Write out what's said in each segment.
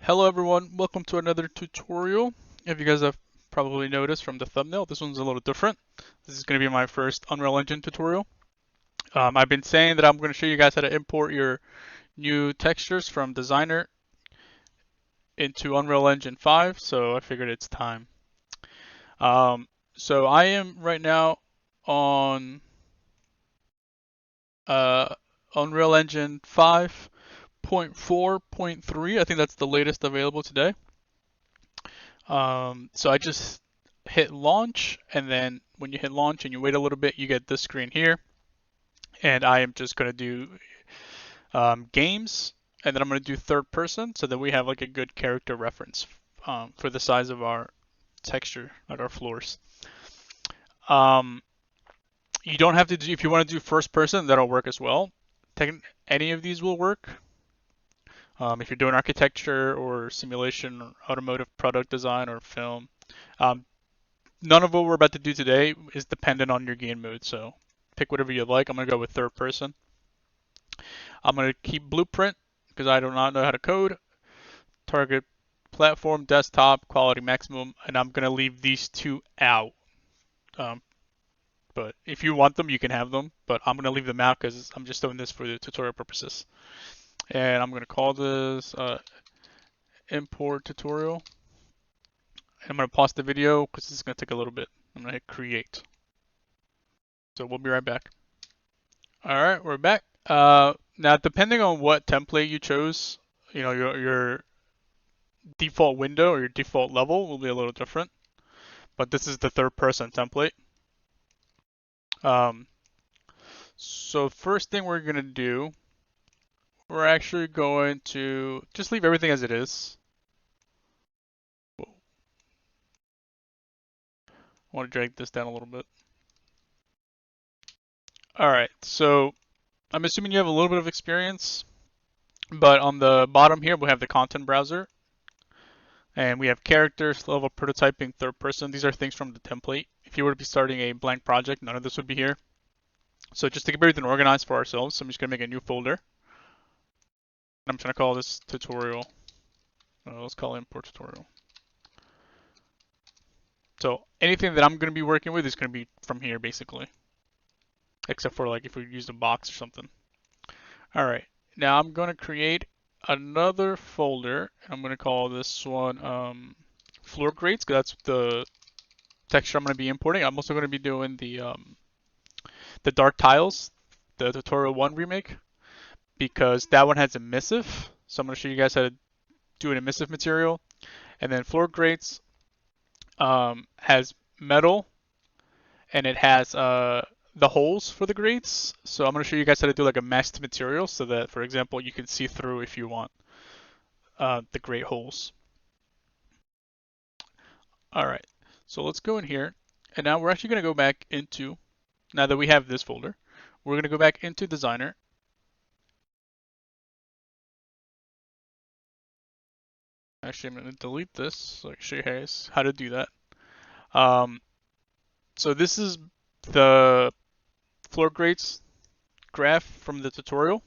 Hello everyone, welcome to another tutorial. If you guys have probably noticed from the thumbnail, this one's a little different. This is going to be my first Unreal Engine tutorial. I've been saying that I'm going to show you guys how to import your new textures from Designer into Unreal Engine 5, so I figured it's time. So I am right now on Unreal Engine 5.4.3. I think that's the latest available today. So I just hit launch, and then when you hit launch and you wait a little bit, you get this screen here. And I am just going to do games, and then I'm going to do third person so that we have like a good character reference for the size of our texture, like our floors. You don't have to do, if you want to do first person, that'll work as well. Any of these will work. If you're doing architecture or simulation or automotive product design or film. None of what we're about to do today is dependent on your game mode, so pick whatever you like. I'm going to go with third person. I'm going to keep blueprint because I do not know how to code. Target platform, desktop, quality maximum, and I'm going to leave these two out. But if you want them, you can have them, but I'm going to leave them out because I'm just doing this for the tutorial purposes. And I'm going to call this import tutorial. I'm going to pause the video because this is going to take a little bit. I'm going to hit create. So we'll be right back. All right, we're back. Now, depending on what template you chose, you know, your default window or your default level will be a little different. But this is the third person template. So first thing we're going to do, we're actually going to just leave everything as it is. I want to drag this down a little bit. All right, so I'm assuming you have a little bit of experience, but on the bottom here, we have the content browser. And we have characters, level prototyping, third person. These are things from the template. If you were to be starting a blank project, none of this would be here. So just to keep everything organized for ourselves, so I'm just going to make a new folder. I'm just going to call this tutorial. Let's call it import tutorial. So anything that I'm going to be working with is going to be from here, basically. Except for like if we used a box or something. All right. Now I'm going to create another folder. I'm going to call this one floor grades, because that's the texture I'm going to be importing. I'm also going to be doing the dark tiles, the tutorial 1 remake, because that one has emissive. So I'm going to show you guys how to do an emissive material. And then floor grates has metal, and it has the holes for the grates. So I'm going to show you guys how to do like a meshed material so that, for example, you can see through if you want the grate holes. All right, so let's go in here. And now we're actually going to go back into, now that we have this folder, we're going to go back into Designer. Actually, I'm going to delete this so I can show you guys how to do that. So this is the floor grates graph from the tutorial.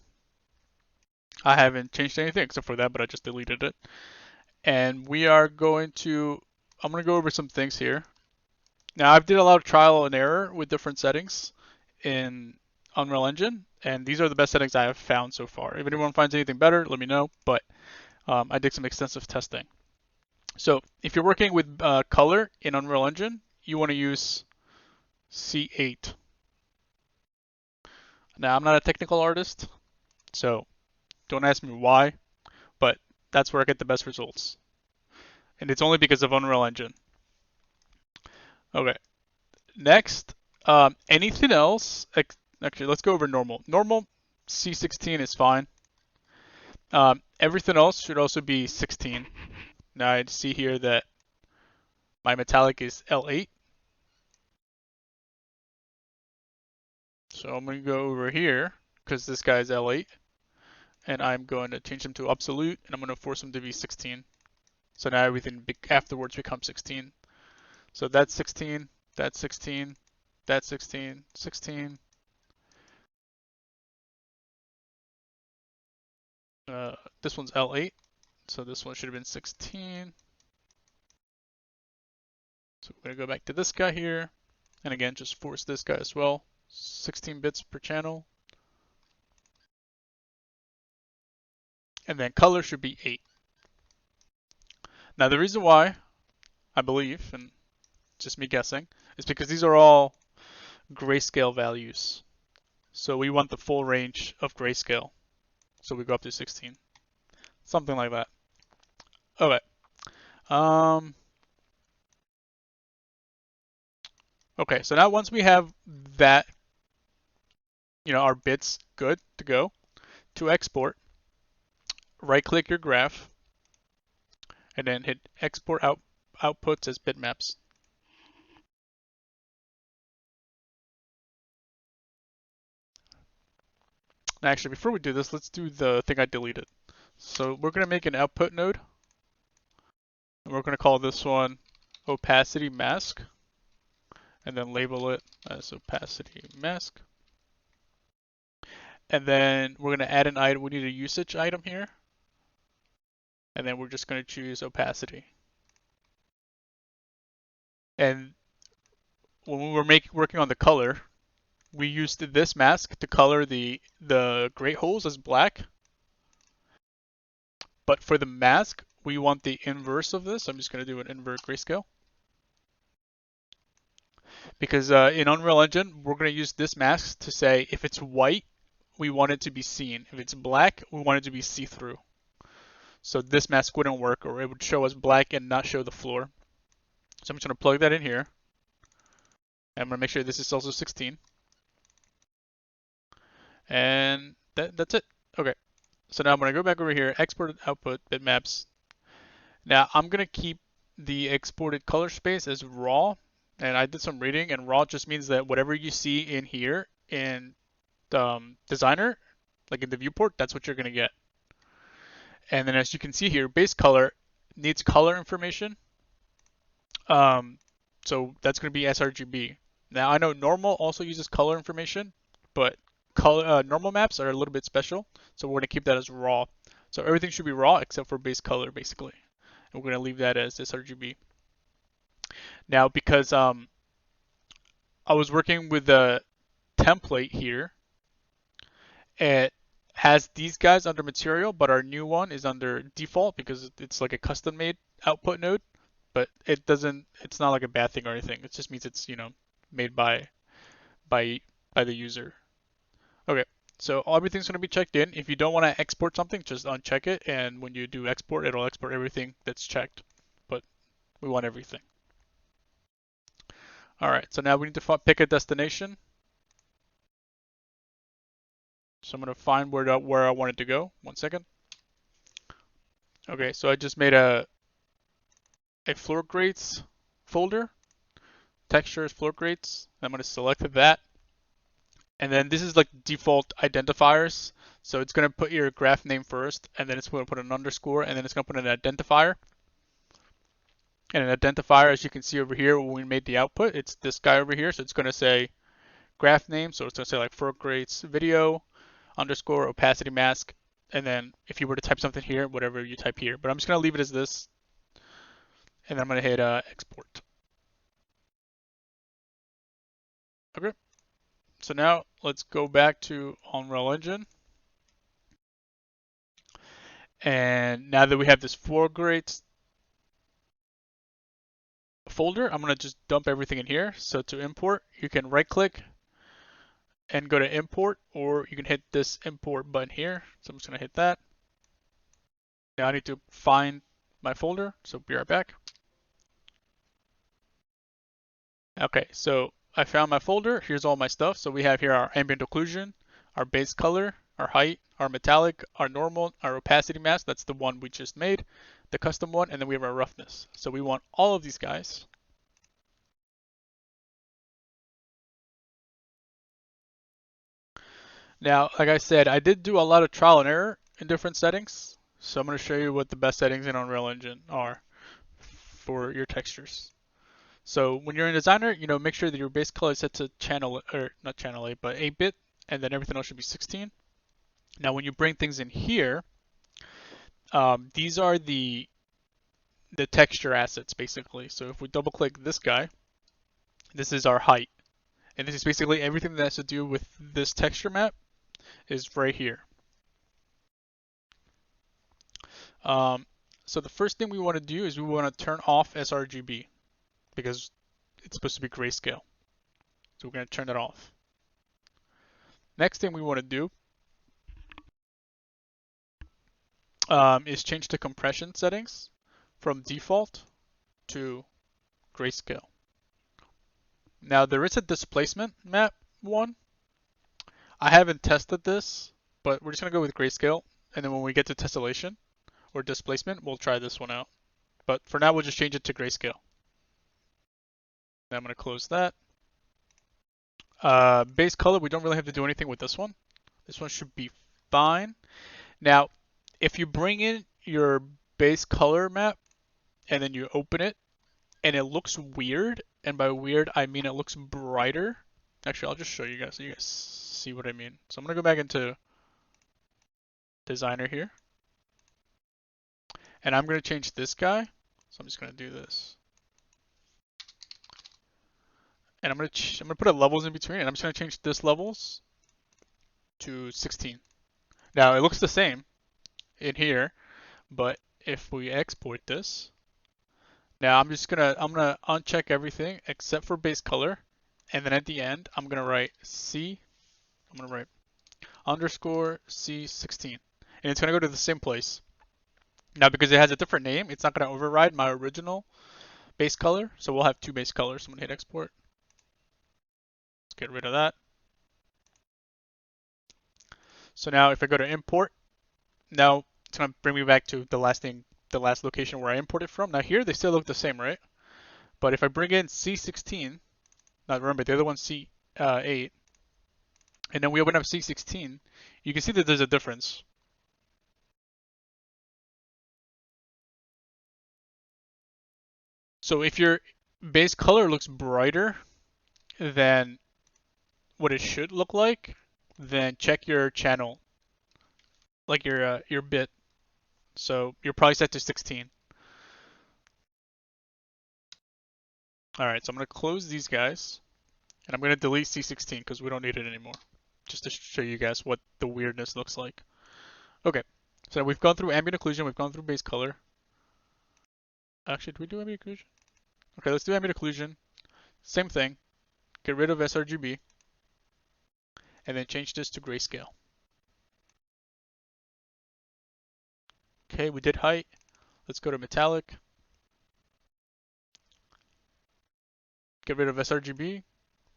I haven't changed anything except for that, but I just deleted it. And we are going to, I'm going to go over some things here. Now, I've did a lot of trial and error with different settings in Unreal Engine, and these are the best settings I have found so far. If anyone finds anything better, let me know, but I did some extensive testing. So if you're working with color in Unreal Engine, you want to use C8. Now, I'm not a technical artist, so don't ask me why, but that's where I get the best results. And it's only because of Unreal Engine. Okay, next, anything else, actually, let's go over normal. Normal, C16 is fine. Everything else should also be 16. Now I see here that my metallic is L8. So I'm going to go over here because this guy is L8. And I'm going to change him to absolute, and I'm going to force him to be 16. So now everything afterwards becomes 16. So that's 16, that's 16, that's 16, 16. This one's L8. So this one should have been 16. So we're going to go back to this guy here. And again, just force this guy as well. 16 bits per channel. And then color should be 8. Now the reason why, I believe, and just me guessing, is because these are all grayscale values. So we want the full range of grayscale. So we go up to 16. Something like that. Okay. Okay, so now once we have that, our bits good to go, to export, right click your graph, and then hit export outputs as bitmaps. Now actually, before we do this, let's do the thing I deleted. So we're going to make an output node, and we're going to call this one opacity mask, and then label it as opacity mask. And then we're going to add an item. We need a usage item here. And then we're just going to choose opacity. And when we were working on the color, we used this mask to color the gray holes as black. But for the mask, we want the inverse of this. I'm just going to do an invert grayscale. Because in Unreal Engine, we're going to use this mask to say if it's white, we want it to be seen. If it's black, we want it to be see-through. So this mask wouldn't work, or it would show us black and not show the floor. So I'm just going to plug that in here. And I'm going to make sure this is also 16. And that's it. Okay. So now I'm going to go back over here, export output bitmaps. Now I'm going to keep the exported color space as raw. And I did some reading, and raw just means that whatever you see in here in Designer, like in the viewport, that's what you're going to get. And then as you can see here, base color needs color information. So that's going to be sRGB. Now I know normal also uses color information, but normal maps are a little bit special, so we're going to keep that as raw. So everything should be raw except for base color, basically. And we're going to leave that as sRGB. Now, because I was working with the template here, it has these guys under material, but our new one is under default because it's like a custom-made output node. But it's not like a bad thing or anything. It just means it's, made by the user. Okay, so everything's going to be checked in. If you don't want to export something, just uncheck it, and when you do export, it'll export everything that's checked. But we want everything. All right, so now we need to pick a destination. So I'm going to find where I want it to go. 1 second. Okay, so I just made a floor grades folder. Textures, floor grades. I'm going to select that. And then this is like default identifiers. So it's going to put your graph name first, and then it's going to put an underscore, and then it's going to put an identifier. And an identifier, as you can see over here, when we made the output, it's this guy over here. So it's going to say graph name. So it's going to say like floor grades video underscore opacity mask. And then if you were to type something here, whatever you type here. But I'm just going to leave it as this. And then I'm going to hit export. Okay. So now let's go back to Unreal Engine. And now that we have this floor grades folder, I'm going to just dump everything in here. So to import, you can right click and go to import, or you can hit this import button here. So I'm just going to hit that. Now I need to find my folder, so be right back. Okay, so I found my folder. Here's all my stuff. So we have here our ambient occlusion, our base color, our height, our metallic, our normal, our opacity mask. That's the one we just made, the custom one, and then we have our roughness. So we want all of these guys. Now, like I said, I did do a lot of trial and error in different settings. So I'm going to show you what the best settings in Unreal Engine are for your textures. So when you're in Designer, make sure that your base color is set to channel, or not channel 8, but 8-bit, and then everything else should be 16. Now when you bring things in here, These are the texture assets basically. So if we double click this guy, this is our height. And this is basically everything that has to do with this texture map is right here. So the first thing we want to do is we want to turn off sRGB because it's supposed to be grayscale. So we're going to turn it off. Next thing we want to do is change the compression settings from default to grayscale. Now there is a displacement map one. I haven't tested this, but we're just going to go with grayscale. And then when we get to tessellation or displacement, we'll try this one out. But for now, we'll just change it to grayscale. Now I'm going to close that. Base color, we don't really have to do anything with this one. This one should be fine. Now, if you bring in your base color map and then you open it and it looks weird, and by weird I mean it looks brighter. Actually, I'll just show you guys so you guys see what I mean. So I'm going to go back into designer here. And I'm going to change this guy. So I'm just going to do this. And I'm going to put a levels in between, and I'm just going to change this levels to 16. Now it looks the same in here, but if we export this, now I'm gonna uncheck everything except for base color, and then at the end I'm gonna write underscore C16, and it's gonna go to the same place. Now because it has a different name, it's not gonna override my original base color, so we'll have two base colors. So I'm gonna hit export. Let's get rid of that. So now if I go to import, now it's gonna bring me back to the last location where I imported from. Now here they still look the same, right? But if I bring in C16, now remember the other one's C8, and then we open up C16, you can see that there's a difference. So if your base color looks brighter than what it should look like, then check your channel, like your bit. So you're probably set to 16. All right, so I'm gonna close these guys, and I'm gonna delete C16 because we don't need it anymore, just to show you guys what the weirdness looks like. Okay, so we've gone through ambient occlusion, we've gone through base color. Actually, did we do ambient occlusion? Okay, let's do ambient occlusion. Same thing. Get rid of sRGB, and then change this to grayscale. Okay, we did height. Let's go to metallic. Get rid of sRGB,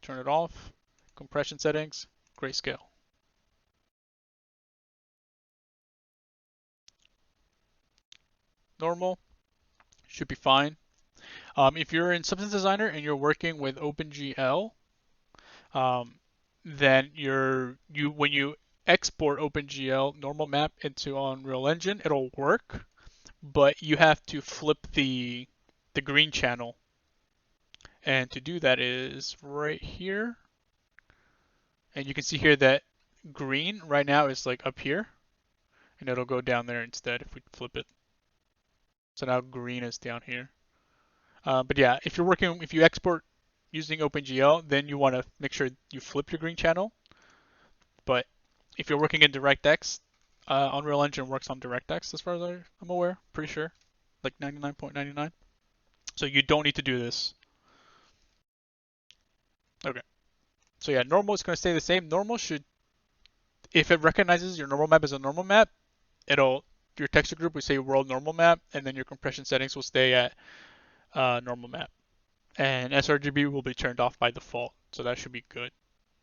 turn it off. Compression settings, grayscale. Normal, should be fine. If you're in Substance Designer and you're working with OpenGL, then when you export OpenGL normal map into Unreal Engine, it'll work, but you have to flip the green channel. And to do that is right here. And you can see here that green right now is like up here, and it'll go down there instead if we flip it. So now green is down here. But yeah, if you export using OpenGL, then you want to make sure you flip your green channel. But if you're working in DirectX, Unreal Engine works on DirectX as far as I'm aware, pretty sure, like 99.99. So you don't need to do this. Okay. So yeah, normal is going to stay the same. Normal should, if it recognizes your normal map as a normal map, your texture group will say world normal map, and then your compression settings will stay at normal map. And sRGB will be turned off by default, so that should be good.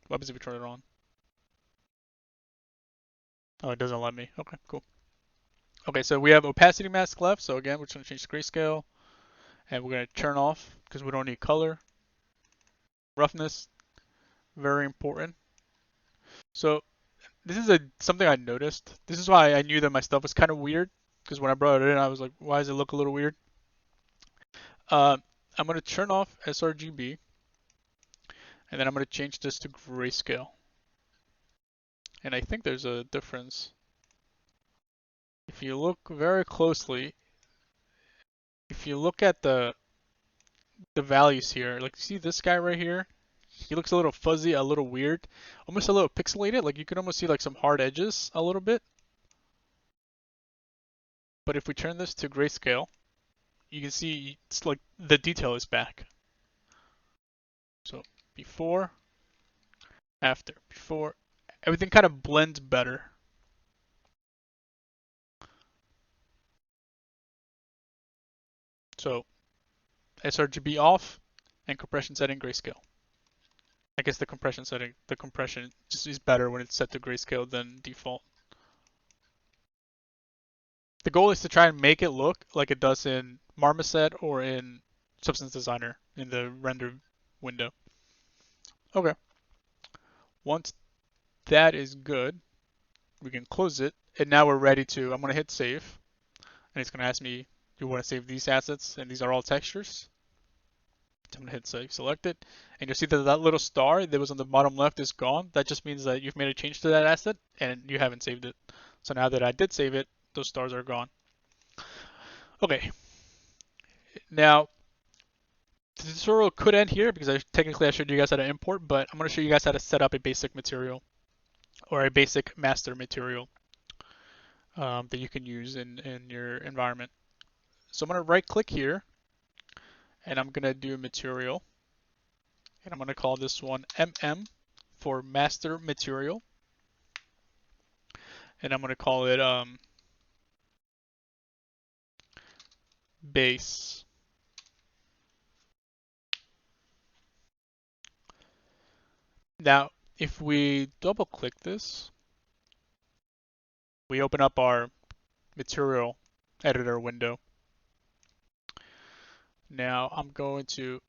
What happens if we turn it on? Oh, it doesn't let me. Okay, cool. Okay, so we have opacity mask left. So again, we're just going to change to grayscale, and we're going to turn off because we don't need color. Roughness, very important. So this is something I noticed. This is why I knew that my stuff was kind of weird, because when I brought it in, I was like, why does it look a little weird? I'm going to turn off sRGB, and then I'm going to change this to grayscale. And I think there's a difference. if you look very closely, if you look at the values here, like see this guy right here, he looks a little fuzzy, a little weird, almost a little pixelated. Like you can almost see like some hard edges a little bit. But if we turn this to grayscale, you can see it's like the detail is back. So before, after, before, everything kind of blends better. So sRGB off and compression setting grayscale. I guess the compression setting, the compression just is better when it's set to grayscale than default. The goal is to try and make it look like it does in Marmoset or in Substance Designer in the render window. Okay. Once that is good, we can close it. And now we're ready to, I'm going to hit save. And it's going to ask me, do you want to save these assets? And these are all textures. So I'm going to hit save, select it. And you'll see that that little star that was on the bottom left is gone. That just means that you've made a change to that asset and you haven't saved it. So now that I did save it, those stars are gone. Okay. Now, the tutorial could end here because technically I showed you guys how to import, but I'm going to show you guys how to set up a basic material or a basic master material that you can use in your environment. So I'm going to right click here and I'm going to do material and I'm going to call this one MM for master material and I'm going to call it base. Now if we double click this, we open up our material editor window. Now I'm going to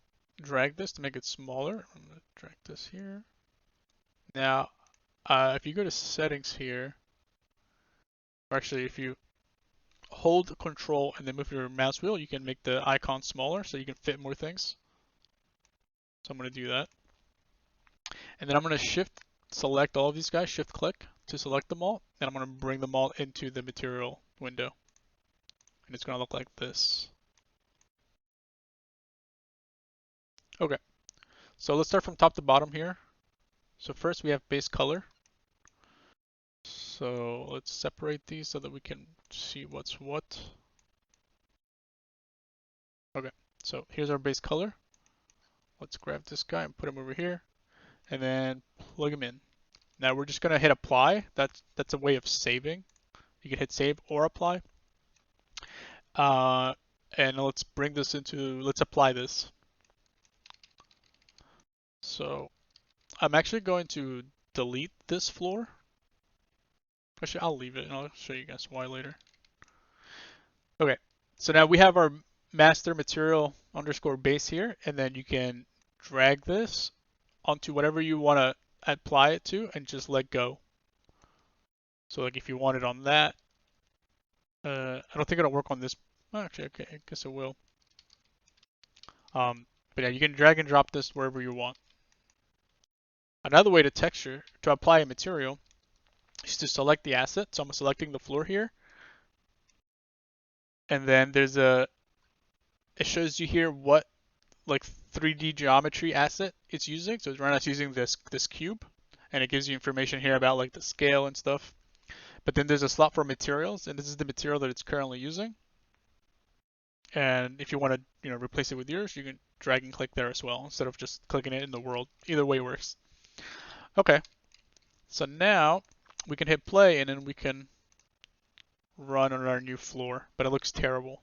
drag this to make it smaller. I'm going to drag this here. Now, if you go to settings here, or actually if you hold control and then move your mouse wheel, you can make the icon smaller so you can fit more things. So I'm going to do that. And then I'm going to shift select all of these guys, shift click to select them all. And I'm going to bring them all into the material window. And it's going to look like this. Okay, so let's start from top to bottom here. So first we have base color. So let's separate these so that we can see what's what. Okay, so here's our base color. Let's grab this guy and put him over here and then plug him in. Now we're just gonna hit apply. That's a way of saving. You can hit save or apply. And let's bring this into, let's apply this. So I'm actually going to delete this floor. Actually, I'll leave it and I'll show you guys why later. Okay, so now we have our master material underscore base here, and then you can drag this onto whatever you want to apply it to and just let go. So like if you want it on that, I don't think it'll work on this. Actually, okay, I guess it will. But yeah, you can drag and drop this wherever you want. Another way to apply a material is to select the asset. So I'm selecting the floor here. And then it shows you here what like 3D geometry asset it's using. So right now it's using this cube, and it gives you information here about like the scale and stuff. But then there's a slot for materials, and this is the material that it's currently using. And if you want to, replace it with yours, you can drag and click there as well instead of just clicking it in the world. Either way works. Okay, so now we can hit play, and then we can run on our new floor, but it looks terrible.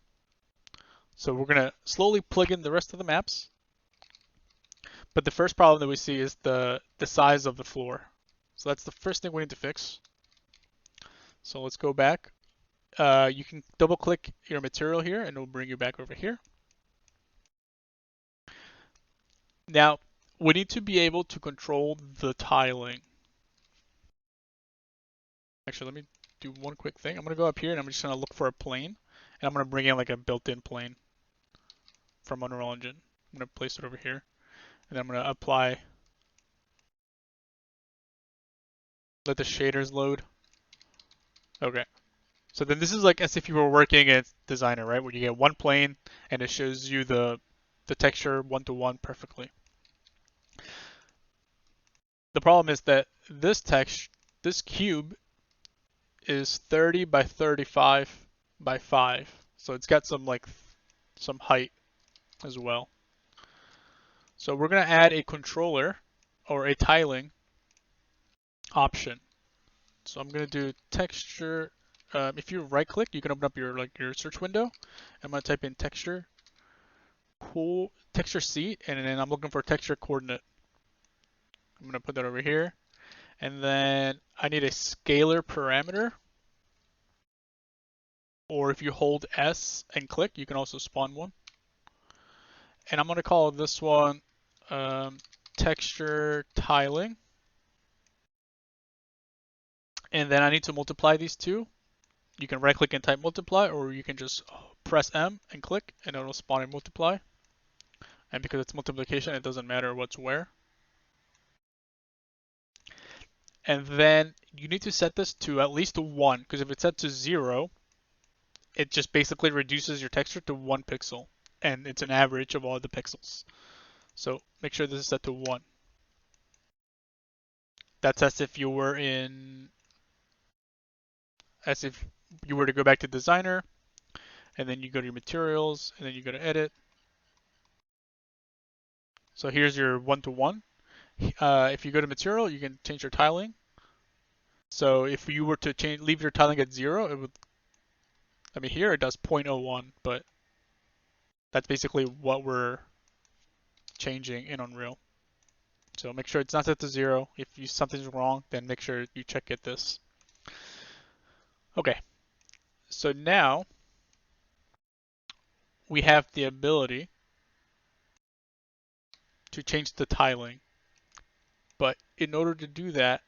So we're gonna slowly plug in the rest of the maps. But the first problem that we see is the size of the floor. So that's the first thing we need to fix. So let's go back. You can double click your material here and it'll bring you back over here. Now, we need to be able to control the tiling. Actually, let me do one quick thing. I'm going to go up here and I'm just going to look for a plane. And I'm going to bring in like a built-in plane from Unreal Engine. I'm going to place it over here. And then I'm going to apply. Let the shaders load. Okay. So then this is like as if you were working in Designer, right? Where you get one plane and it shows you the texture one-to-one perfectly. The problem is that this cube is 30 by 35 by 5. So it's got some height as well. So we're going to add a controller or a tiling option. So I'm going to do texture. If you right click, you can open up your search window. I'm going to type in texture C, and then I'm looking for texture coordinate. I'm going to put that over here. And then I need a scalar parameter. Or if you hold S and click, you can also spawn one. And I'm going to call this one texture tiling. And then I need to multiply these two. You can right click and type multiply, or you can just press M and click, and it'll spawn and multiply. And because it's multiplication, it doesn't matter what's where. And then you need to set this to at least 1, because if it's set to 0, it just basically reduces your texture to 1 pixel, and it's an average of all the pixels. So make sure this is set to 1. That's as if you were to go back to Designer, and then you go to your materials, and then you go to edit. So here's your one-to-one. If you go to material, you can change your tiling. So if you were to leave your tiling at 0, it would, here it does 0.01, but that's basically what we're changing in Unreal. So make sure it's not set to 0. If something's wrong, then make sure you check at this. Okay, so now we have the ability to change the tiling. But in order to do that,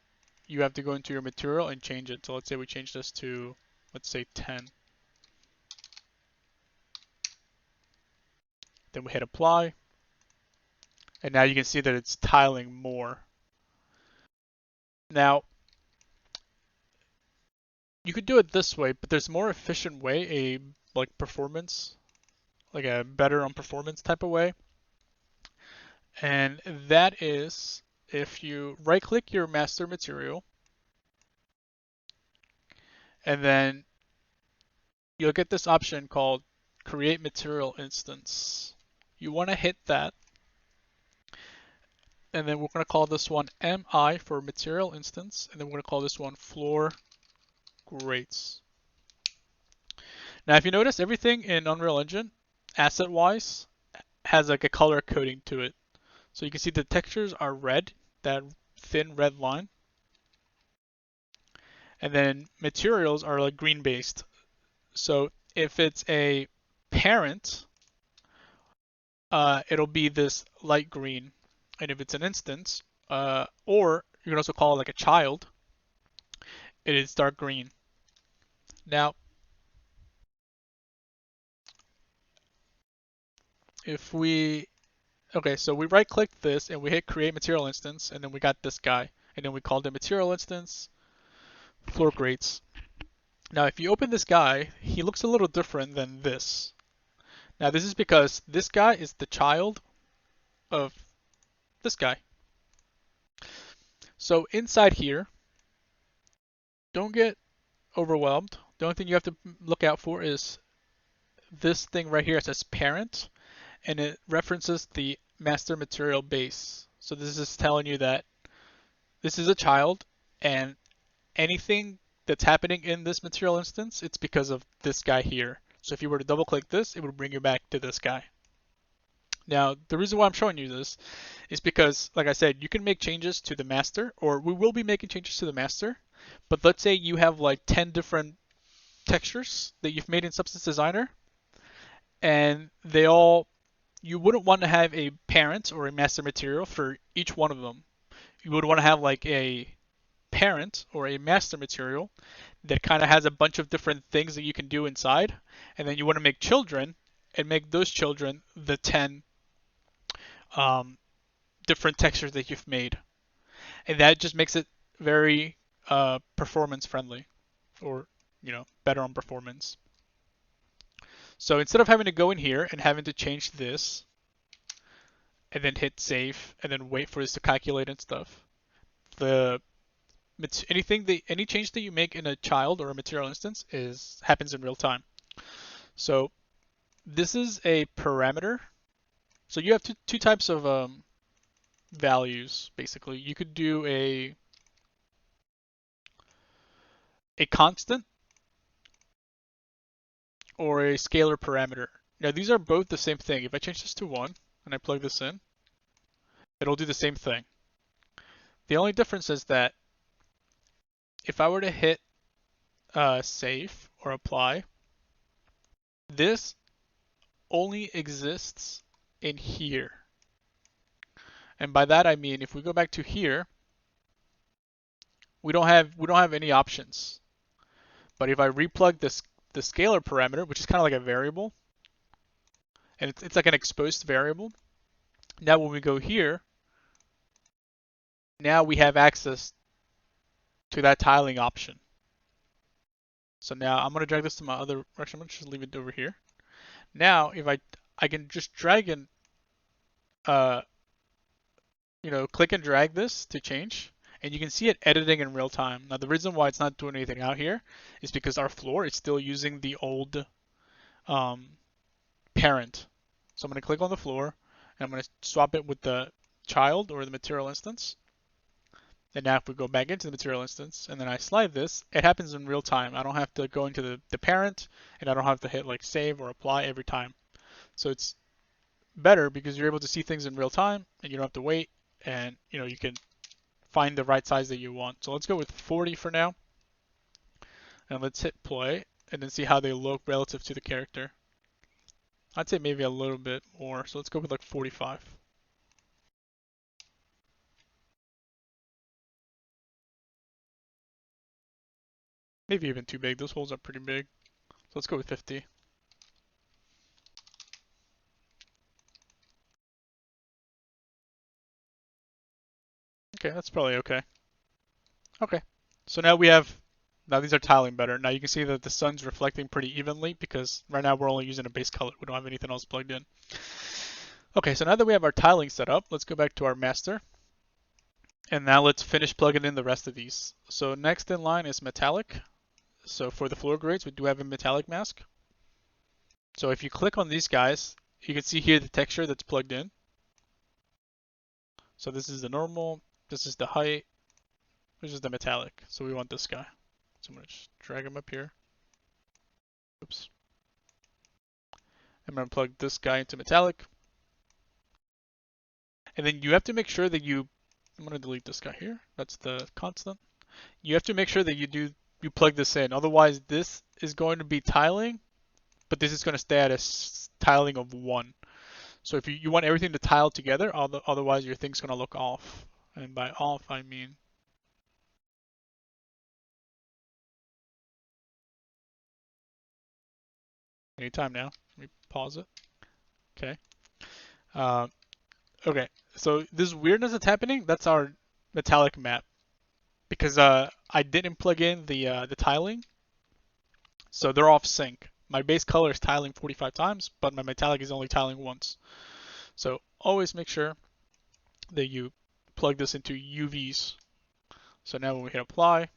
you have to go into your material and change it. So let's say we change this to, let's say 10. Then we hit apply. And now you can see that it's tiling more. Now, you could do it this way, but there's a more efficient way, performance, like a better on performance type of way. And that is if you right click your master material, and then you'll get this option called create material instance. You want to hit that, and then we're going to call this one MI for material instance, and then we're going to call this one floor grates. Now, if you notice, everything in Unreal Engine, asset-wise, has like a color coding to it. So you can see the textures are red, that thin red line. And then materials are like green-based. So if it's a parent, it'll be this light green. And if it's an instance, or you can also call it like a child, it is dark green. Now, so we right click this and we hit create material instance, and then we got this guy, and then we called it material instance floor grates. Now, if you open this guy, he looks a little different than this. Now, this is because this guy is the child of this guy. So inside here, don't get overwhelmed. The only thing you have to look out for is this thing right here. It says parent, and it references the master material base. So this is telling you that this is a child, and anything that's happening in this material instance, it's because of this guy here. So if you were to double click this, it would bring you back to this guy. Now, the reason why I'm showing you this is because, like I said, you can make changes to the master, or we will be making changes to the master. But let's say you have like 10 different textures that you've made in Substance Designer, and you wouldn't want to have a parent or a master material for each one of them. You would want to have like a parent or a master material that kind of has a bunch of different things that you can do inside, and then you want to make children and make those children the 10 different textures that you've made, and that just makes it very performance friendly, or better on performance. So instead of having to go in here and having to change this and then hit save and then wait for this to calculate and stuff, the any change that you make in a child or a material instance happens in real time. So this is a parameter. So you have two types of values basically. You could do a constant or a scalar parameter. Now these are both the same thing. If I change this to 1 and I plug this in, it'll do the same thing. The only difference is that if I were to hit save or apply, this only exists in here. And by that I mean if we go back to here, we don't have any options. But if I replug the scalar parameter, which is kind of like a variable, and it's like an exposed variable, now when we go here, now we have access to that tiling option. So now I'm going to drag this to my other, actually I'm going to just leave it over here. Now if I can just drag and click and drag this to change, and you can see it editing in real time. Now the reason why it's not doing anything out here is because our floor is still using the old parent. So I'm going to click on the floor and I'm going to swap it with the child or the material instance. And now if we go back into the material instance and then I slide this, it happens in real time. I don't have to go into the parent, and I don't have to hit like save or apply every time. So it's better because you're able to see things in real time and you don't have to wait, and you can find the right size that you want. So let's go with 40 for now. And let's hit play and then see how they look relative to the character. I'd say maybe a little bit more. So let's go with like 45. Maybe even too big. Those holes are pretty big. So let's go with 50. Okay, that's probably okay. Okay, so now these are tiling better. Now you can see that the sun's reflecting pretty evenly because right now we're only using a base color. We don't have anything else plugged in. Okay, so now that we have our tiling set up, let's go back to our master. And now let's finish plugging in the rest of these. So next in line is metallic. So for the floor grades, we do have a metallic mask. So if you click on these guys, you can see here the texture that's plugged in. So this is the normal, this is the height, this is the metallic. So we want this guy. So I'm going to just drag him up here. Oops. I'm going to plug this guy into metallic. And then you have to make sure that I'm going to delete this guy here. That's the constant. You have to make sure that you plug this in. Otherwise, this is going to be tiling, but this is going to stay at a tiling of 1. So if you want everything to tile together, otherwise your thing's going to look off. And by off, I mean anytime now. Let me pause it. Okay. Okay. So this weirdness that's happening, that's our metallic map. Because I didn't plug in the tiling, so they're off sync. My base color is tiling 45 times, but my metallic is only tiling once. So always make sure that you plug this into UVs. So now when we hit apply,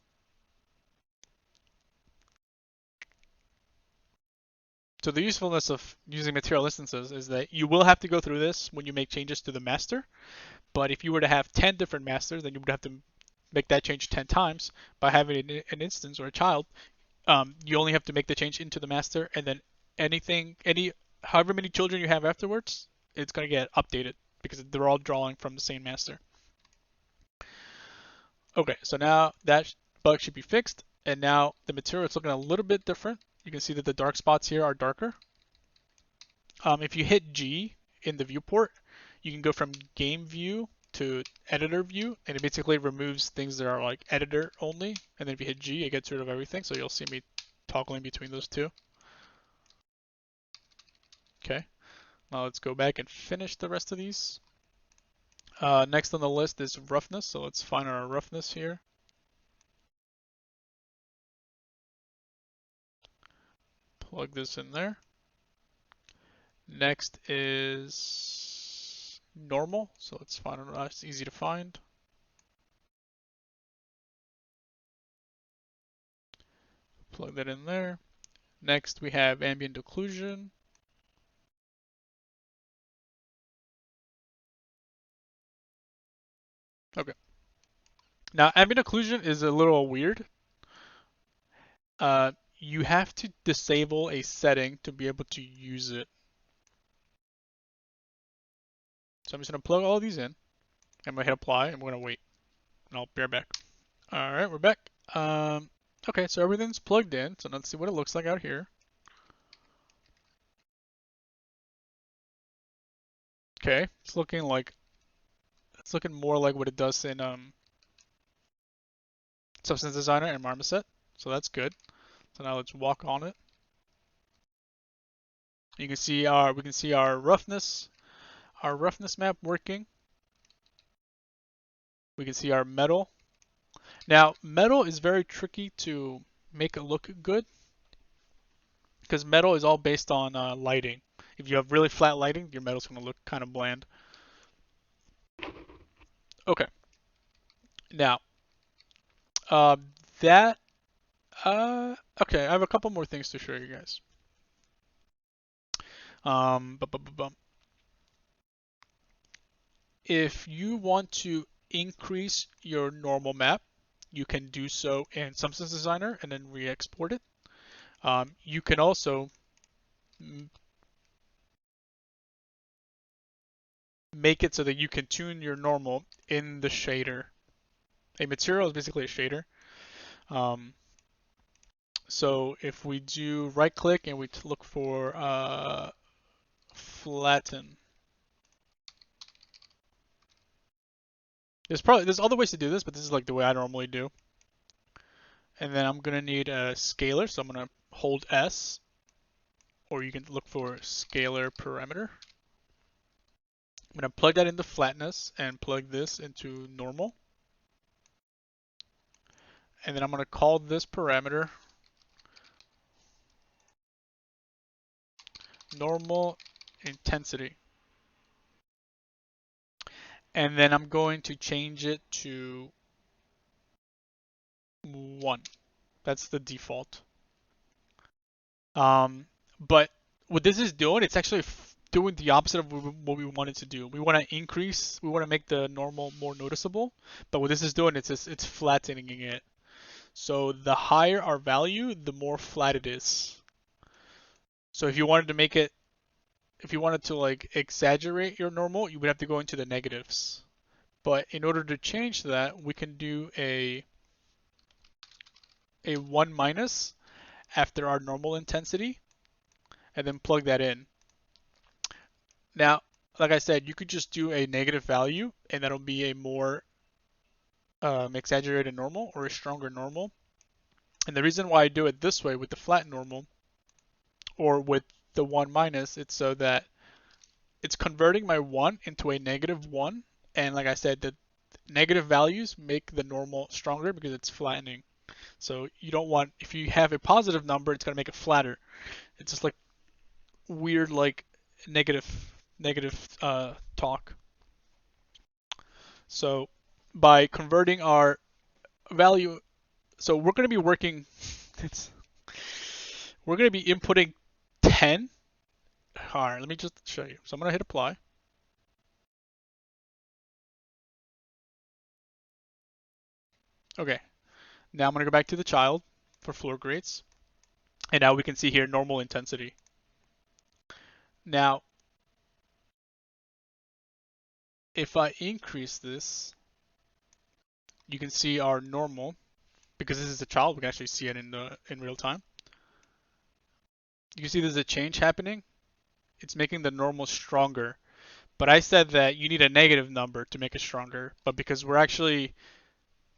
so the usefulness of using material instances is that you will have to go through this when you make changes to the master. But if you were to have 10 different masters, then you would have to make that change 10 times. By having an instance or a child, you only have to make the change into the master, and then however many children you have afterwards, it's going to get updated because they're all drawing from the same master. Okay, so now that bug should be fixed, and now the material is looking a little bit different. You can see that the dark spots here are darker. If you hit G in the viewport, you can go from game view to editor view, and it basically removes things that are like editor only. And then if you hit G, it gets rid of everything. So you'll see me toggling between those two. Okay, now let's go back and finish the rest of these. Next on the list is roughness. So let's find our roughness here. Plug this in there. Next is normal, so let's find it. It's easy to find. Plug that in there. Next we have ambient occlusion. Okay. Now ambient occlusion is a little weird. You have to disable a setting to be able to use it. So I'm just gonna plug all of these in. I'm gonna hit apply and we're gonna wait. And I'll be right back. Alright, we're back. Okay, so everything's plugged in, so let's see what it looks like out here. Okay, it's looking more like what it does in Substance Designer and Marmoset, so that's good. So now let's walk on it. You can see we can see our roughness map working. We can see our metal. Now, metal is very tricky to make it look good because metal is all based on lighting. If you have really flat lighting, your metal's going to look kind of bland. Okay. Now, that okay, I have a couple more things to show you guys. If you want to increase your normal map, you can do so in Substance Designer and then re-export it. You can also make it so that you can tune your normal in the shader. A material is basically a shader. So if we do right click and we look for flatten, there's other ways to do this, but this is like the way I normally do. And then I'm gonna need a scalar, so I'm gonna hold S, or you can look for scalar parameter. I'm gonna plug that into flatness and plug this into normal. And then I'm gonna call this parameter normal intensity. And then I'm going to change it to 1. That's the default. But what this is doing, it's actually doing the opposite of what we wanted to do. We want to make the normal more noticeable. But what this is doing, it's flattening it. So the higher our value, the more flat it is. So if you wanted to like exaggerate your normal, you would have to go into the negatives. But in order to change that, we can do a 1 minus after our normal intensity and then plug that in. Now, like I said, you could just do a negative value and that'll be a more exaggerated normal or a stronger normal. And the reason why I do it this way with the flat normal or with the 1 minus, it's so that it's converting my 1 into a -1. And like I said, the negative values make the normal stronger because it's flattening. So you don't want, if you have a positive number, it's going to make it flatter. It's just like weird, like negative talk. So by converting our value, so we're going to be working, we're going to be inputting 10. All right, let me just show you. So I'm going to hit apply. Okay, now I'm going to go back to the child for floor grades. And now we can see here normal intensity. Now, if I increase this, you can see our normal, because this is a child, we can actually see it in real time. You can see there's a change happening. It's making the normal stronger. But I said that you need a negative number to make it stronger. But because we're actually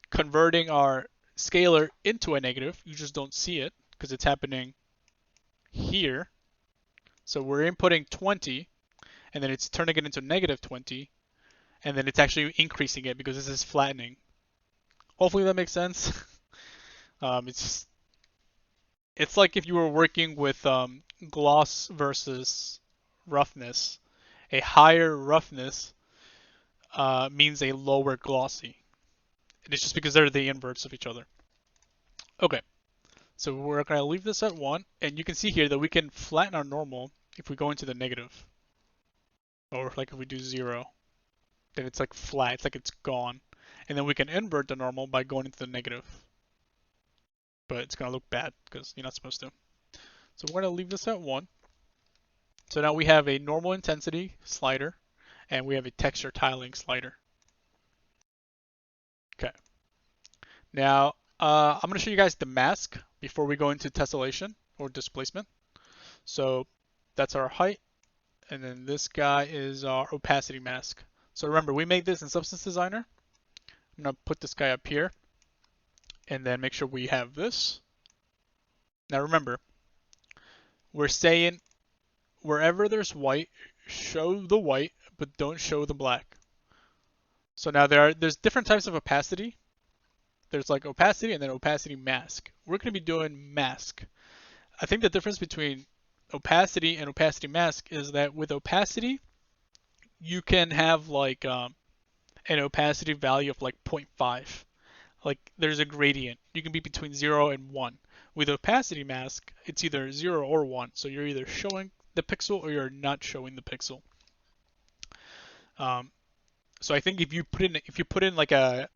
converting our scalar into a negative, you just don't see it because it's happening here. So we're inputting 20, and then it's turning it into -20, and then it's actually increasing it because this is flattening. Hopefully that makes sense. It's like if you were working with gloss versus roughness. A higher roughness means a lower glossy. And it's just because they're the inverse of each other. Okay, so we're going to leave this at 1, and you can see here that we can flatten our normal if we go into the negative. Or like if we do 0, then it's like flat, it's like it's gone. And then we can invert the normal by going into the negative. But it's going to look bad because you're not supposed to. So we're going to leave this at 1. So now we have a normal intensity slider, and we have a texture tiling slider. Okay. Now, I'm going to show you guys the mask before we go into tessellation or displacement. So that's our height, and then this guy is our opacity mask. So remember, we made this in Substance Designer. I'm going to put this guy up here, and then make sure we have this. Now remember, we're saying wherever there's white, show the white, but don't show the black. So now there's different types of opacity. There's like opacity and then opacity mask. We're going to be doing mask. I think the difference between opacity and opacity mask is that with opacity, you can have like an opacity value of like 0.5. Like there's a gradient. You can be between 0 and 1. With opacity mask, it's either 0 or 1. So you're either showing the pixel or you're not showing the pixel. So I think if you put in like a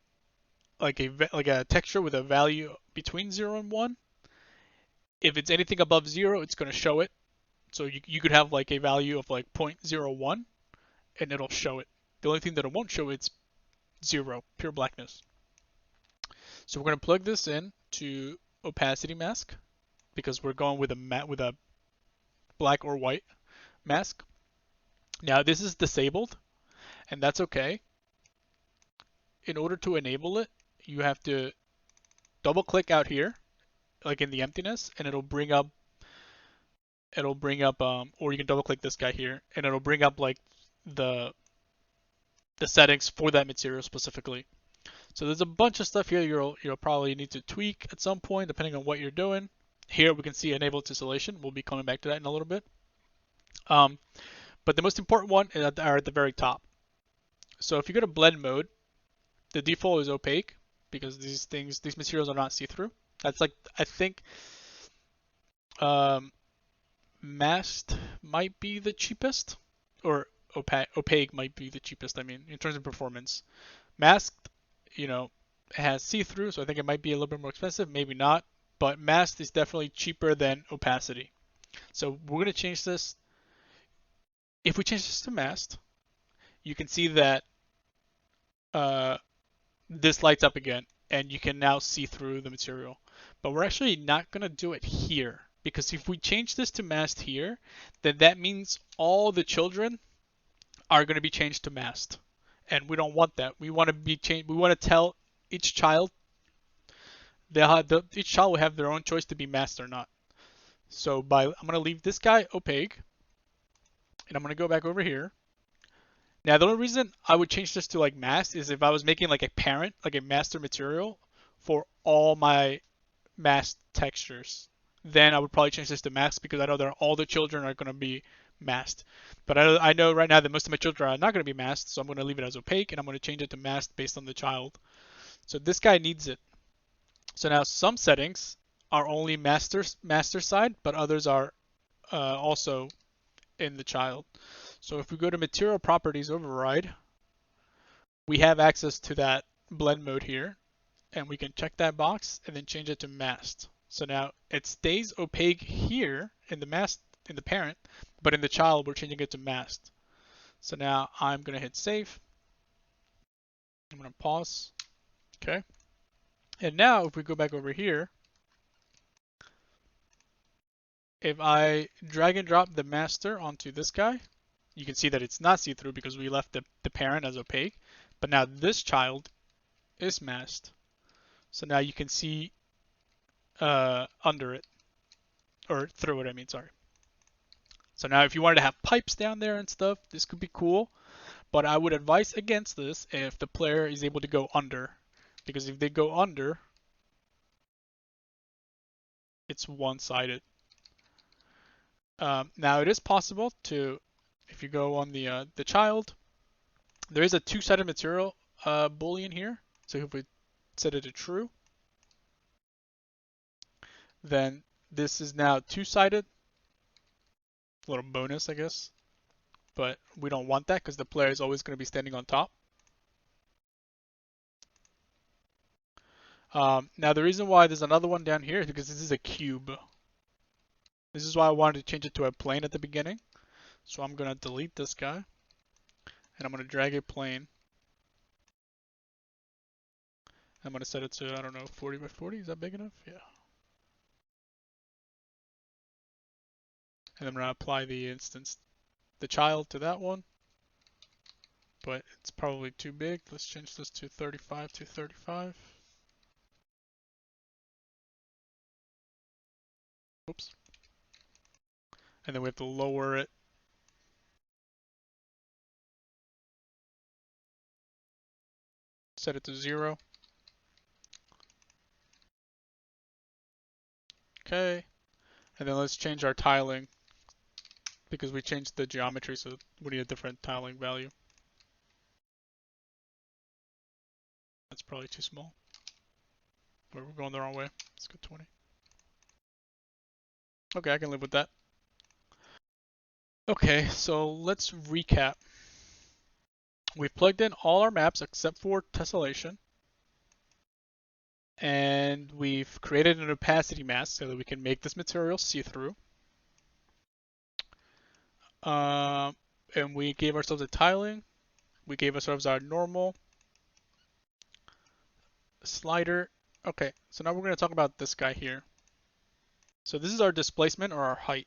texture with a value between 0 and 1, if it's anything above 0, it's going to show it. So you could have like a value of like 0.01 and it'll show it. The only thing that it won't show it's 0, pure blackness. So we're going to plug this in to opacity mask because we're going with a black or white mask. Now this is disabled, and that's okay. In order to enable it, you have to double click out here, like in the emptiness, and it'll bring up, or you can double click this guy here, and it'll bring up like the settings for that material specifically. So there's a bunch of stuff here you'll probably need to tweak at some point depending on what you're doing. Here we can see enable tessellation. We'll be coming back to that in a little bit. But the most important one are at the very top. So if you go to blend mode, the default is opaque because these materials are not see-through. That's like, I think masked might be the cheapest, or opaque might be the cheapest. I mean, in terms of performance, masked, has see-through, so I think it might be a little bit more expensive, maybe not, but masked is definitely cheaper than opacity. So we're going to change this. If we change this to masked, you can see that this lights up again, and you can now see through the material. But we're actually not going to do it here, because if we change this to masked here, then that means all the children are going to be changed to masked. And we don't want that. We want to tell each child each child will have their own choice to be masked or not. So I'm going to leave this guy opaque, and I'm going to go back over here. Now the only reason I would change this to like masked is if I was making like a parent, like a master material for all my masked textures. Then I would probably change this to masked because I know that all the children are going to be masked. But I know right now that most of my children are not going to be masked, so I'm going to leave it as opaque, and I'm going to change it to masked based on the child. So this guy needs it. So now some settings are only master side, but others are also in the child. So if we go to Material Properties Override, we have access to that blend mode here, and we can check that box and then change it to masked. So now it stays opaque here in the parent, but in the child we're changing it to masked. So now I'm going to hit save. I'm going to pause. Okay. And now if we go back over here, if I drag and drop the master onto this guy, you can see that it's not see-through because we left the parent as opaque. But now this child is masked. So now you can see under it, or through it, I mean, sorry. So now if you wanted to have pipes down there and stuff, this could be cool. But I would advise against this if the player is able to go under. Because if they go under, it's one-sided. Now it is possible to, if you go on the child, there is a two-sided material boolean here. So if we set it to true, then this is now two-sided. A little bonus, I guess. But we don't want that because the player is always going to be standing on top. Now the reason why there's another one down here is because this is a cube. This is why I wanted to change it to a plane at the beginning. So I'm going to delete this guy. And I'm going to drag a plane. I'm going to set it to, I don't know, 40 by 40. Is that big enough? Yeah. And I'm going to apply the instance, the child to that one. But it's probably too big. Let's change this to 35 to 35. Oops. And then we have to lower it. Set it to 0. Okay. And then let's change our tiling because we changed the geometry, so we need a different tiling value. That's probably too small. We're going the wrong way. Let's go 20. Okay, I can live with that. Okay, so let's recap. We've plugged in all our maps except for Tesselation. And we've created an opacity mask so that we can make this material see-through. And we gave ourselves a tiling. We gave ourselves our normal slider. Okay, so now we're going to talk about this guy here. So this is our displacement or our height.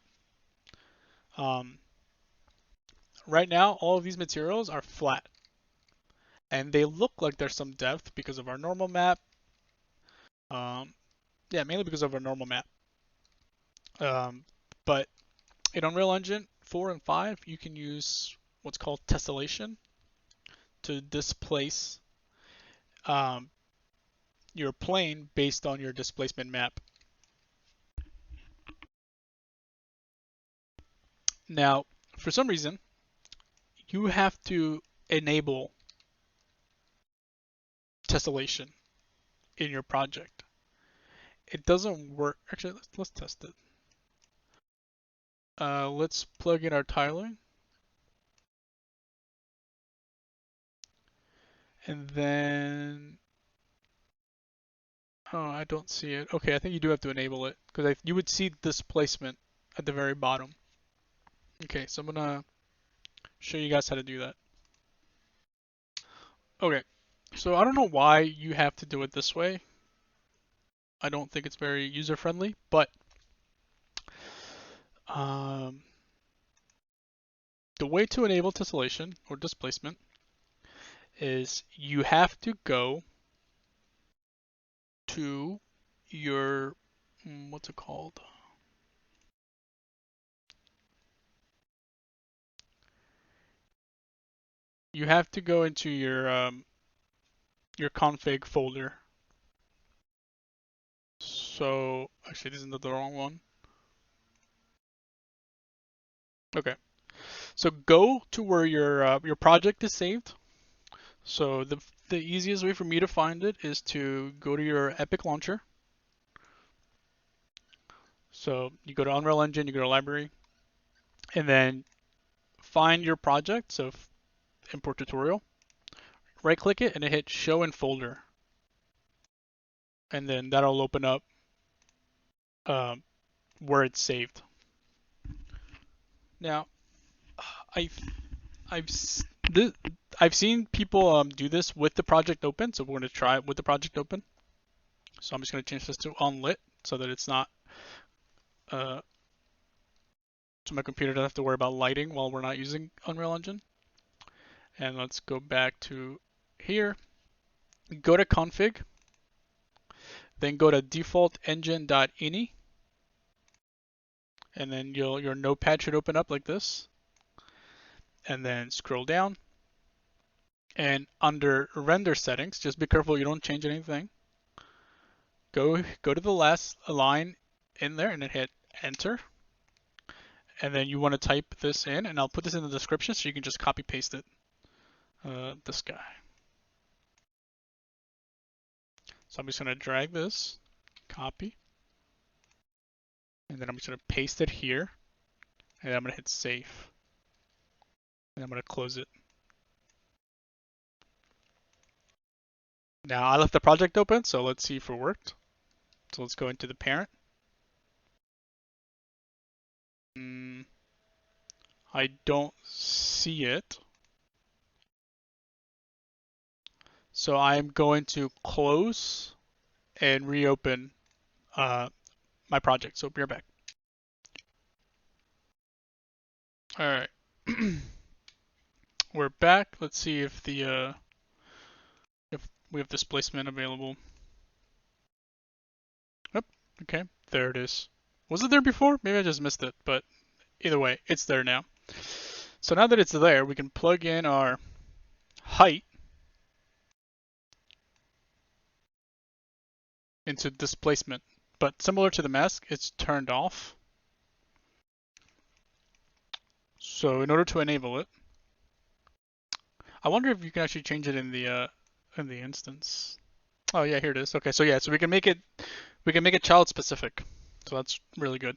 Right now, all of these materials are flat. And they look like there's some depth because of our normal map. Yeah, mainly because of our normal map. But in Unreal Engine 4 and 5, you can use what's called Tesselation to displace your plane based on your displacement map. Now, for some reason, you have to enable Tesselation in your project. It doesn't work. Actually, let's test it. Let's plug in our tiling. And then, oh, I don't see it. Okay, I think you do have to enable it because you would see displacement at the very bottom. Okay, so I'm gonna show you guys how to do that. Okay, so I don't know why you have to do it this way. I don't think it's very user-friendly, but the way to enable tessellation or displacement is you have to go to your, what's it called? You have to go into your config folder. So actually, this is not the wrong one. Okay, so go to where your project is saved. So the easiest way for me to find it is to go to your Epic launcher. So you go to Unreal Engine, you go to Library, and then find your project. So import tutorial. Right click it and then hit Show in Folder, and then that'll open up where it's saved. Now, I've seen people do this with the project open, so we're going to try it with the project open. So I'm just going to change this to unlit so that it's not, so my computer doesn't have to worry about lighting while we're not using Unreal Engine. And let's go back to here, go to config, then go to default engine.ini, and then your notepad should open up like this. And then scroll down, and under render settings, just be careful you don't change anything. Go to the last line in there and then hit enter. And then you want to type this in, and I'll put this in the description so you can just copy paste it. This guy. So I'm just going to drag this, copy, and then I'm just going to paste it here, and I'm going to hit save. And I'm going to close it. Now I left the project open, so let's see if it worked. So let's go into the parent. I don't see it. So I'm going to close and reopen my project. So be right back. All right. We're back. Let's see if the if we have displacement available. Yep. Okay. There it is. Was it there before? Maybe I just missed it, but either way, it's there now. So now that it's there, we can plug in our height into displacement. But similar to the mask, it's turned off. So in order to enable it, I wonder if you can actually change it in the instance. Oh yeah, here it is. Okay, so yeah, so we can make it child specific. So that's really good.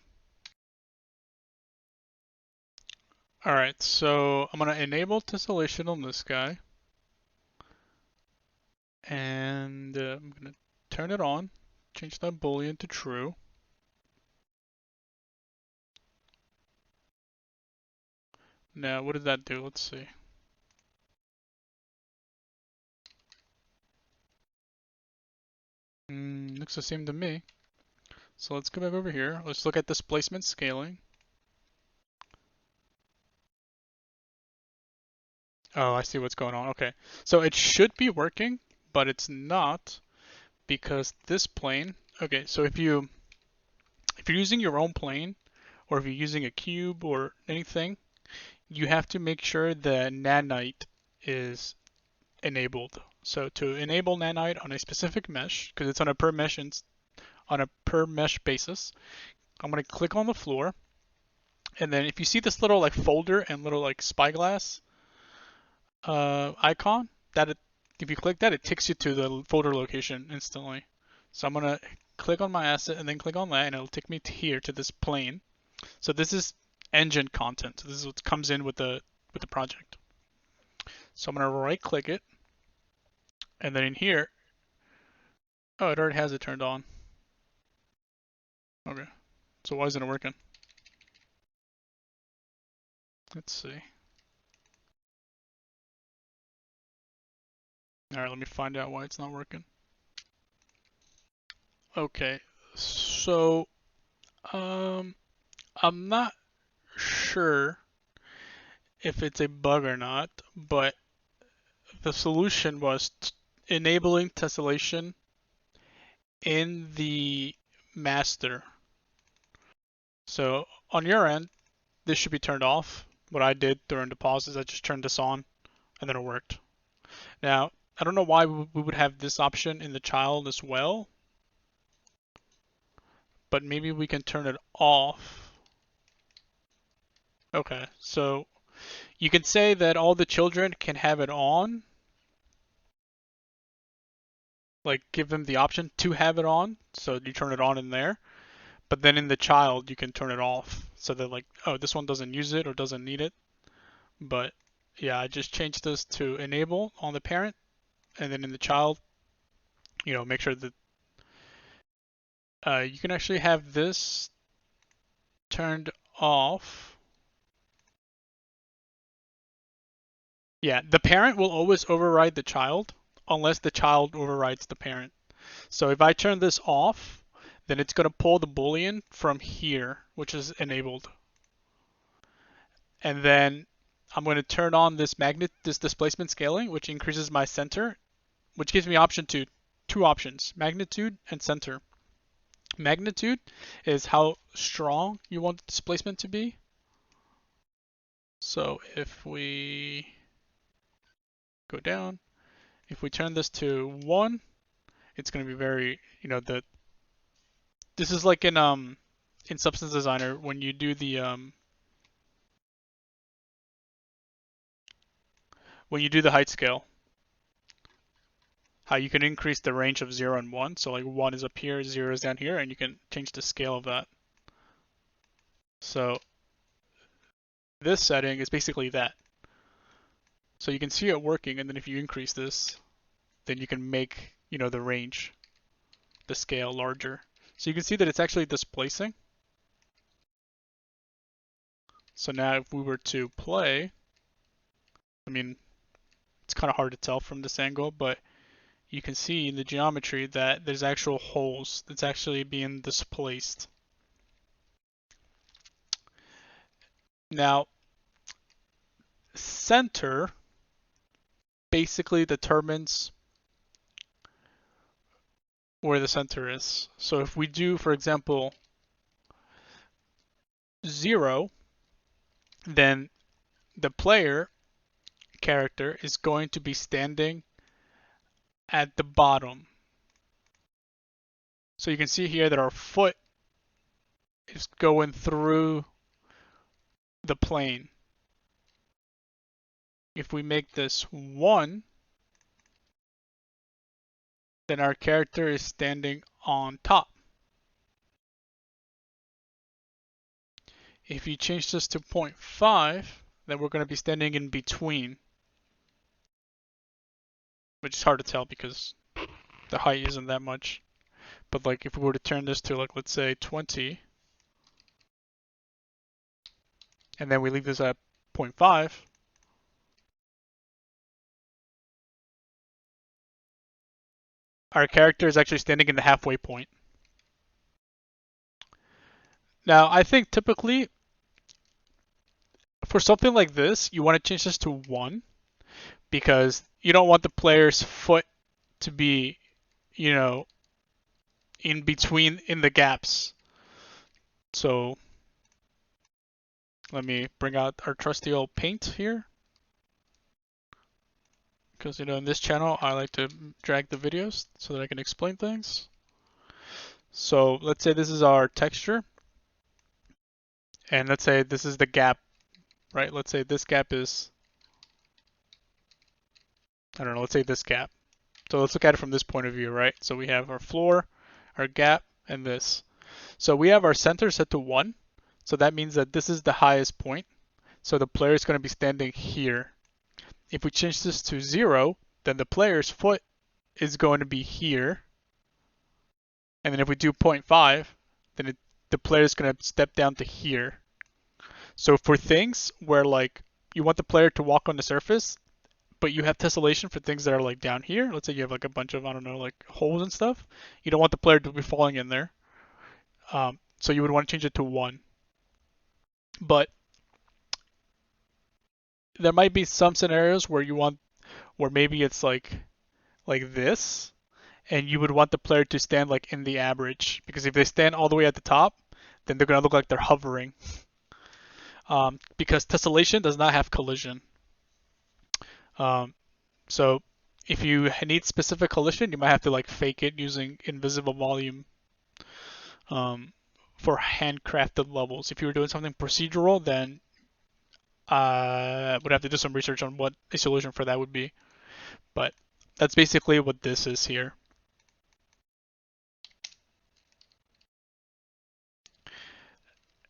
All right, so I'm gonna enable tessellation on this guy, and I'm gonna turn it on. Change that boolean to true. Now, what did that do? Let's see. Looks the same to me. So let's go back over here. Let's look at displacement scaling. Oh, I see what's going on. Okay. So it should be working, but it's not because this plane, okay, so if you're using your own plane or if you're using a cube or anything, you have to make sure that Nanite is enabled. So to enable Nanite on a specific mesh, because it's on a per mesh basis, I'm going to click on the floor, and then if you see this little like folder and little like spyglass icon, if you click that, it takes you to the folder location instantly. So I'm going to click on my asset and then click on that, and it'll take me to here to this plane. So this is engine content. So this is what comes in with the project. So I'm going to right click it, and then in here, oh, it already has it turned on. Okay, so why isn't it working? Let's see. All right, let me find out why it's not working. Okay, so I'm not sure if it's a bug or not, but the solution was enabling tessellation in the master. So on your end, this should be turned off. What I did during the pause is I just turned this on, and then it worked. Now, I don't know why we would have this option in the child as well, but maybe we can turn it off. Okay, so you can say that all the children can have it on, like give them the option to have it on, so you turn it on in there, but then in the child you can turn it off, so that like, oh, this one doesn't use it or doesn't need it. But yeah, I just changed this to enable on the parent, and then in the child, make sure that you can actually have this turned off. Yeah, the parent will always override the child unless the child overrides the parent. So if I turn this off, then it's going to pull the boolean from here, which is enabled. And then I'm going to turn on this displacement scaling, which increases my center, which gives me two options, magnitude and center. Magnitude is how strong you want the displacement to be. So if we go down, if we turn this to 1, it's going to be very, this is like in in Substance Designer when you do the height scale, how you can increase the range of 0 and 1. So like 1 is up here, 0 is down here, and you can change the scale of that. So this setting is basically that. So you can see it working, and then if you increase this, then you can make, the range, the scale larger. So you can see that it's actually displacing. So now if we were to play, I mean, it's kind of hard to tell from this angle, but you can see in the geometry that there's actual holes that's actually being displaced. Now, center basically determines where the center is. So if we do, for example, 0, then the player character is going to be standing at the bottom. So you can see here that our foot is going through the plane. If we make this 1, then our character is standing on top. If you change this to 0.5, then we're going to be standing in between, which is hard to tell because the height isn't that much. But like if we were to turn this to like, let's say 20, and then we leave this at 0.5, our character is actually standing in the halfway point. Now, I think typically for something like this, you want to change this to 1 because you don't want the player's foot to be, in between in the gaps. So let me bring out our trusty old paint here. Because, in this channel, I like to drag the videos so that I can explain things. So let's say this is our texture. And let's say this is the gap, right? Let's say this gap is, I don't know, let's say this gap. So let's look at it from this point of view, right? So we have our floor, our gap, and this. So we have our center set to 1. So that means that this is the highest point. So the player is going to be standing here. If we change this to 0, then the player's foot is going to be here. And then if we do 0.5, then the player is going to step down to here. So for things where like you want the player to walk on the surface, but you have tessellation for things that are like down here. Let's say you have like a bunch of, I don't know, like holes and stuff. You don't want the player to be falling in there. So you would want to change it to 1. But there might be some scenarios where where maybe it's like this, and you would want the player to stand like in the average, because if they stand all the way at the top, then they're gonna look like they're hovering. Because tessellation does not have collision. So if you need specific collision, you might have to like fake it using invisible volume for handcrafted levels. If you were doing something procedural, then I would have to do some research on what a solution for that would be. But that's basically what this is here.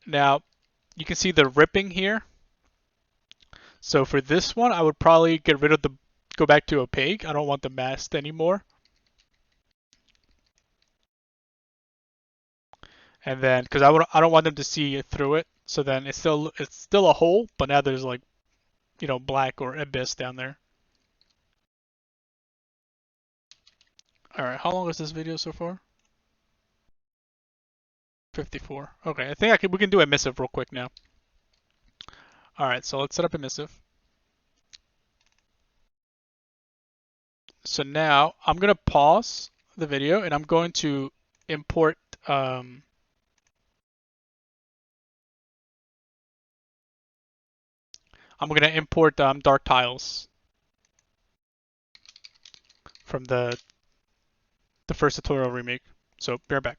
Now, you can see the ripping here. So for this one, I would probably get rid of go back to opaque. I don't want the masked anymore. And then, because I don't want them to see through it. So then it's still a hole, but now there's like, black or abyss down there. All right, how long is this video so far? 54. Okay, I think we can do emissive real quick now. All right, so let's set up emissive. So now I'm gonna pause the video and I'm going to import. I'm gonna import dark tiles from the first tutorial remake. So bear back.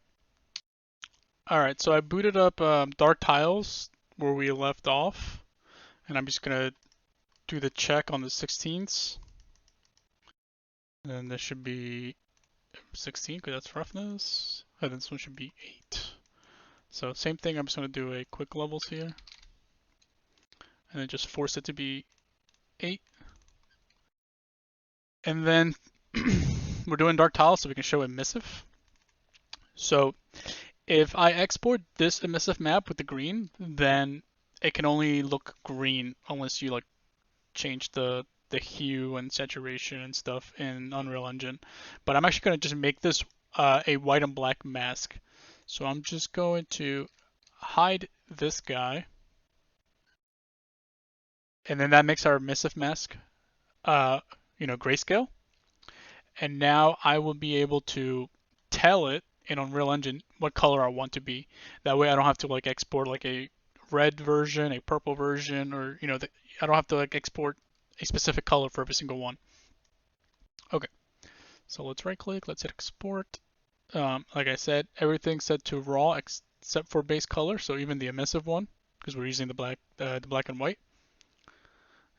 Alright, so I booted up Dark Tiles where we left off, and I'm just gonna do the check on the 16ths. And then this should be 16 because that's roughness, and then this one should be 8. So same thing, I'm just gonna do a quick levels here, and then just force it to be 8. And then we're doing Dark Tiles so we can show emissive. So if I export this emissive map with the green, then it can only look green unless you like change the hue and saturation and stuff in Unreal Engine. But I'm actually going to just make this a white and black mask. So I'm just going to hide this guy, and then that makes our emissive mask grayscale. And now I will be able to tell it in Unreal Engine what color I want to be. That way I don't have to like export like a red version, a purple version, or I don't have to like export a specific color for every single one. Okay, so let's right click, let's hit export. Like I said, everything's set to raw except for base color, so even the emissive one, because we're using the black and white.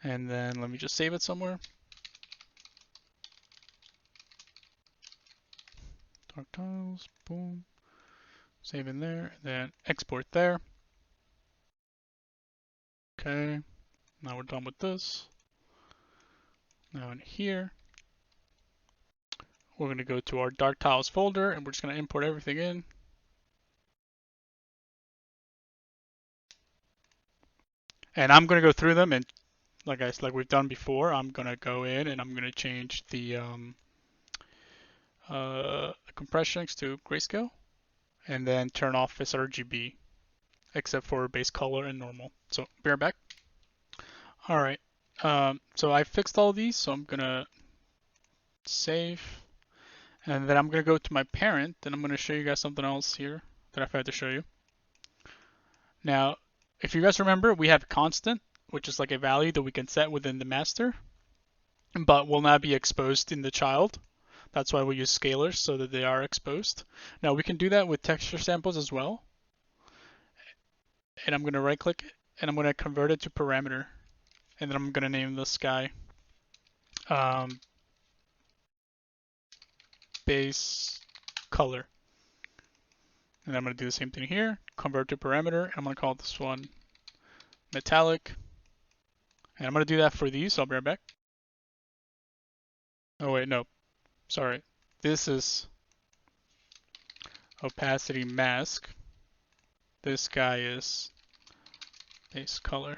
And then let me just save it somewhere. Dark tiles, boom. Save in there, and then export there. Okay, now we're done with this. Now in here, we're going to go to our Dark Tiles folder, and we're just going to import everything in. And I'm going to go through them, and like we've done before, I'm going to go in and I'm going to change the compressions to grayscale, and then turn off this RGB, except for base color and normal. So be right back. All right, so I fixed all these, so I'm going to save. And then I'm going to go to my parent, and I'm going to show you guys something else here that I forgot to show you. Now, if you guys remember, we have constant, which is like a value that we can set within the master, but will not be exposed in the child. That's why we use scalars, so that they are exposed. Now, we can do that with texture samples as well. And I'm going to right click it, and I'm going to convert it to parameter. And then I'm going to name this guy base color. And I'm going to do the same thing here, convert to parameter, and I'm going to call this one metallic. And I'm going to do that for these, so I'll be right back. Oh wait, no, sorry. This is opacity mask. This guy is base color.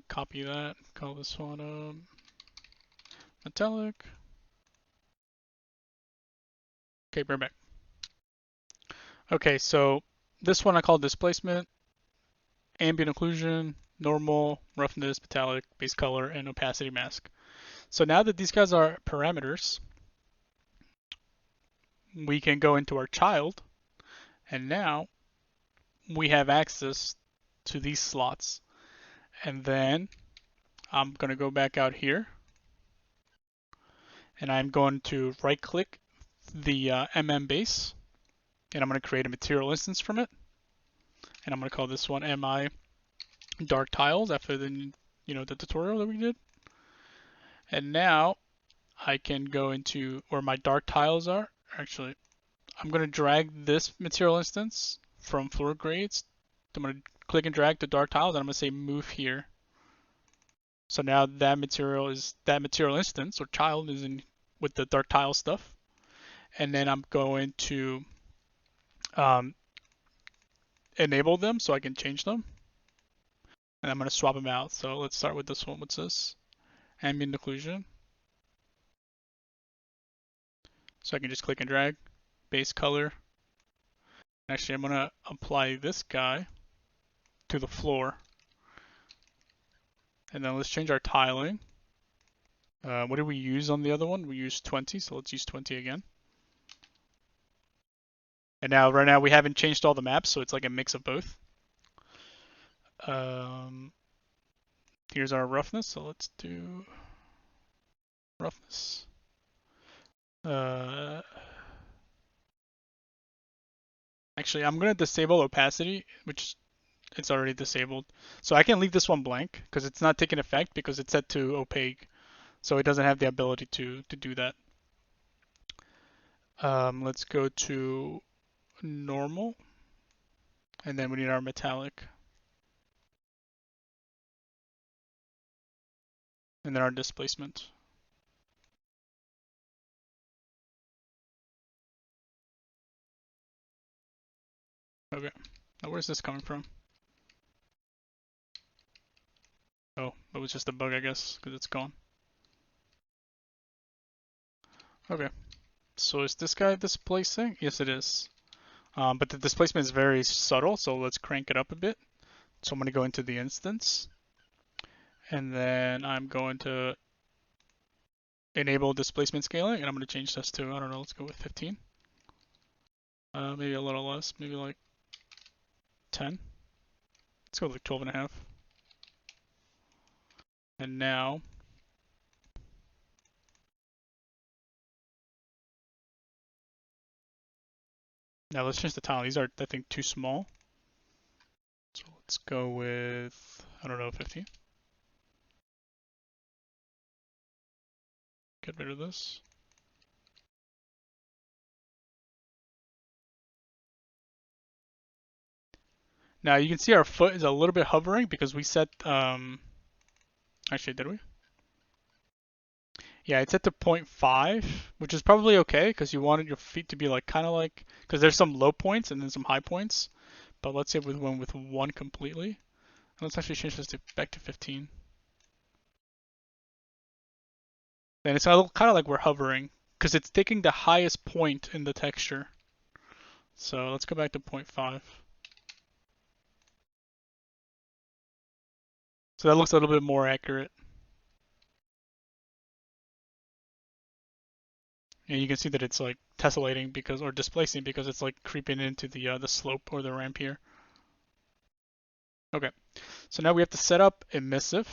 Copy that, call this one metallic. Okay, be right back. Okay, so this one I call displacement, ambient occlusion, normal, roughness, metallic, base color, and opacity mask. So now that these guys are parameters, we can go into our child, and now we have access to these slots. And then I'm going to go back out here, and I'm going to right click the MM base, and I'm going to create a material instance from it. And I'm going to call this one MI Dark Tiles after the tutorial that we did. And now I can go into where my dark tiles are. Actually, I'm going to drag this material instance from floor grades. I'm going to click and drag the dark tiles, and I'm going to say move here. So now that material instance or child is in with the dark tile stuff. And then I'm going to enable them so I can change them. And I'm going to swap them out. So let's start with this one. What's this? Ambient occlusion. So I can just click and drag. Base color. Actually, I'm going to apply this guy to the floor. And then let's change our tiling. What did we use on the other one? We used 20, so let's use 20 again. And now, right now, we haven't changed all the maps, so it's like a mix of both. Here's our roughness, so let's do roughness. Actually, I'm going to disable opacity, which it's already disabled. So I can leave this one blank because it's not taking effect because it's set to opaque. So it doesn't have the ability to do that. Let's go to normal, and then we need our metallic, and then our displacement. Okay, now where's this coming from? Oh, it was just a bug, I guess, because it's gone. Okay, so is this guy displacing? Yes, it is. But the displacement is very subtle, so let's crank it up a bit. So I'm going to go into the instance, and then I'm going to enable displacement scaling, and I'm going to change this to, I don't know, let's go with 15. Maybe a little less, maybe like 10. Let's go with like 12 and a half. And now, let's change the tile. These are, I think, too small. So let's go with, I don't know, 15. Get rid of this. Now you can see our foot is a little bit hovering because we set, actually, did we? Yeah, it's set to 0.5, which is probably okay because you wanted your feet to be like kind of like, because there's some low points and then some high points. But let's say we went with 1 completely. Let's actually change this to back to 15. Then it's kind of like we're hovering because it's taking the highest point in the texture. So let's go back to 0.5. So that looks a little bit more accurate. And you can see that it's like tessellating because, or displacing because it's like creeping into the slope or the ramp here. Okay, so now we have to set up emissive.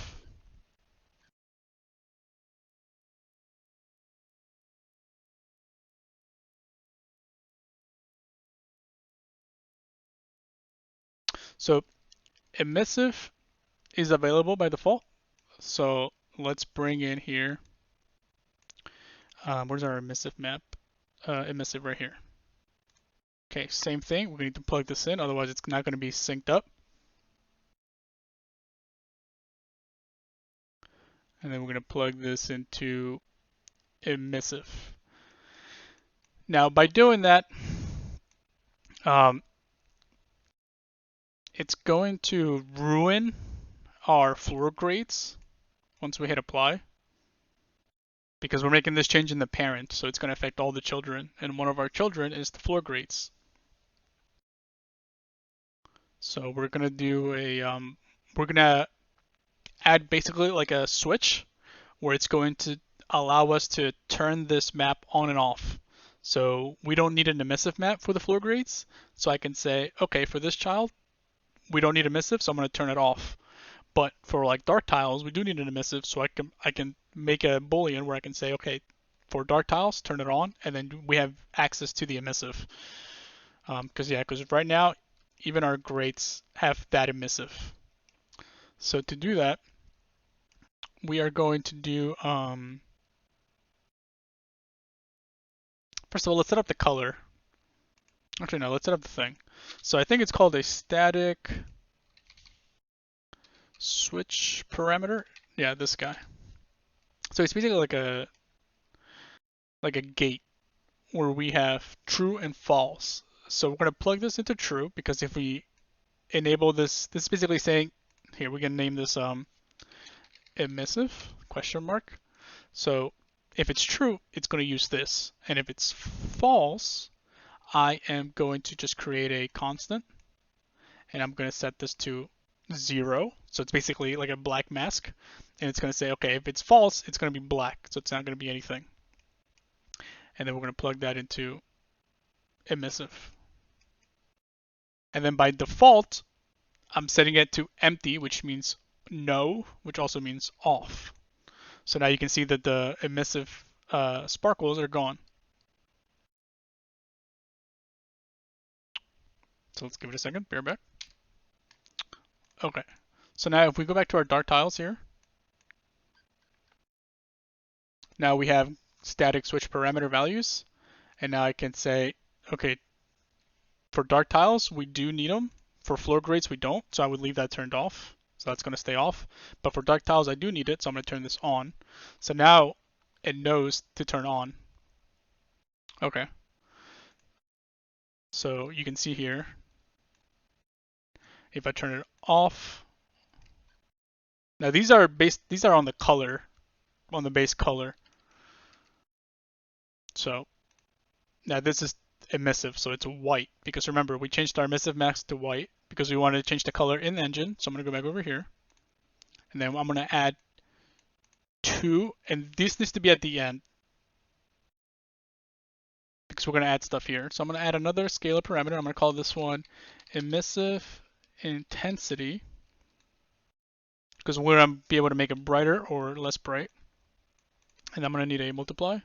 So emissive is available by default. So let's bring in here. Where's our emissive map? Emissive right here. Okay, same thing. We're going to need to plug this in, otherwise it's not going to be synced up. And then we're going to plug this into emissive. Now, by doing that, it's going to ruin our floor grades once we hit apply, because we're making this change in the parent, so it's going to affect all the children, and one of our children is the floor grades. So we're going to do a, we're going to add basically like a switch where it's going to allow us to turn this map on and off. So we don't need an emissive map for the floor grades. So I can say, okay, for this child, we don't need emissive, so I'm going to turn it off. But for like dark tiles, we do need an emissive, so I can make a boolean where I can say, okay, for dark tiles, turn it on, and then we have access to the emissive. Because right now, even our grades have that emissive. So to do that, we are going to do, first of all, let's set up the color. Actually, no, let's set up the thing. So I think it's called a static switch parameter. Yeah, this guy. So it's basically like a gate where we have true and false. So we're going to plug this into true because if we enable this, this is basically saying, here we can name this emissive question mark. So if it's true, it's going to use this. And if it's false, I am going to just create a constant and I'm going to set this to 0. So it's basically like a black mask. And it's going to say, okay, if it's false, it's going to be black. So it's not going to be anything. And then we're going to plug that into emissive. And then by default, I'm setting it to empty, which means no, which also means off. So now you can see that the emissive sparkles are gone. So let's give it a second, bear back. Okay, so now if we go back to our dark tiles here, now we have static switch parameter values, and now I can say, okay, for dark tiles, we do need them. For floor grades, we don't, so I would leave that turned off. So that's going to stay off. But for dark tiles, I do need it, so I'm going to turn this on. So now it knows to turn on. Okay. So you can see here, if I turn it off, now these are on the color, on the base color. So now this is emissive, so it's white, because remember, we changed our emissive mask to white because we wanted to change the color in the engine. So I'm going to go back over here, and then I'm going to add 2, and this needs to be at the end because we're going to add stuff here. So I'm going to add another scalar parameter. I'm going to call this one emissive intensity, because we're going to be able to make it brighter or less bright. And I'm going to need a multiply.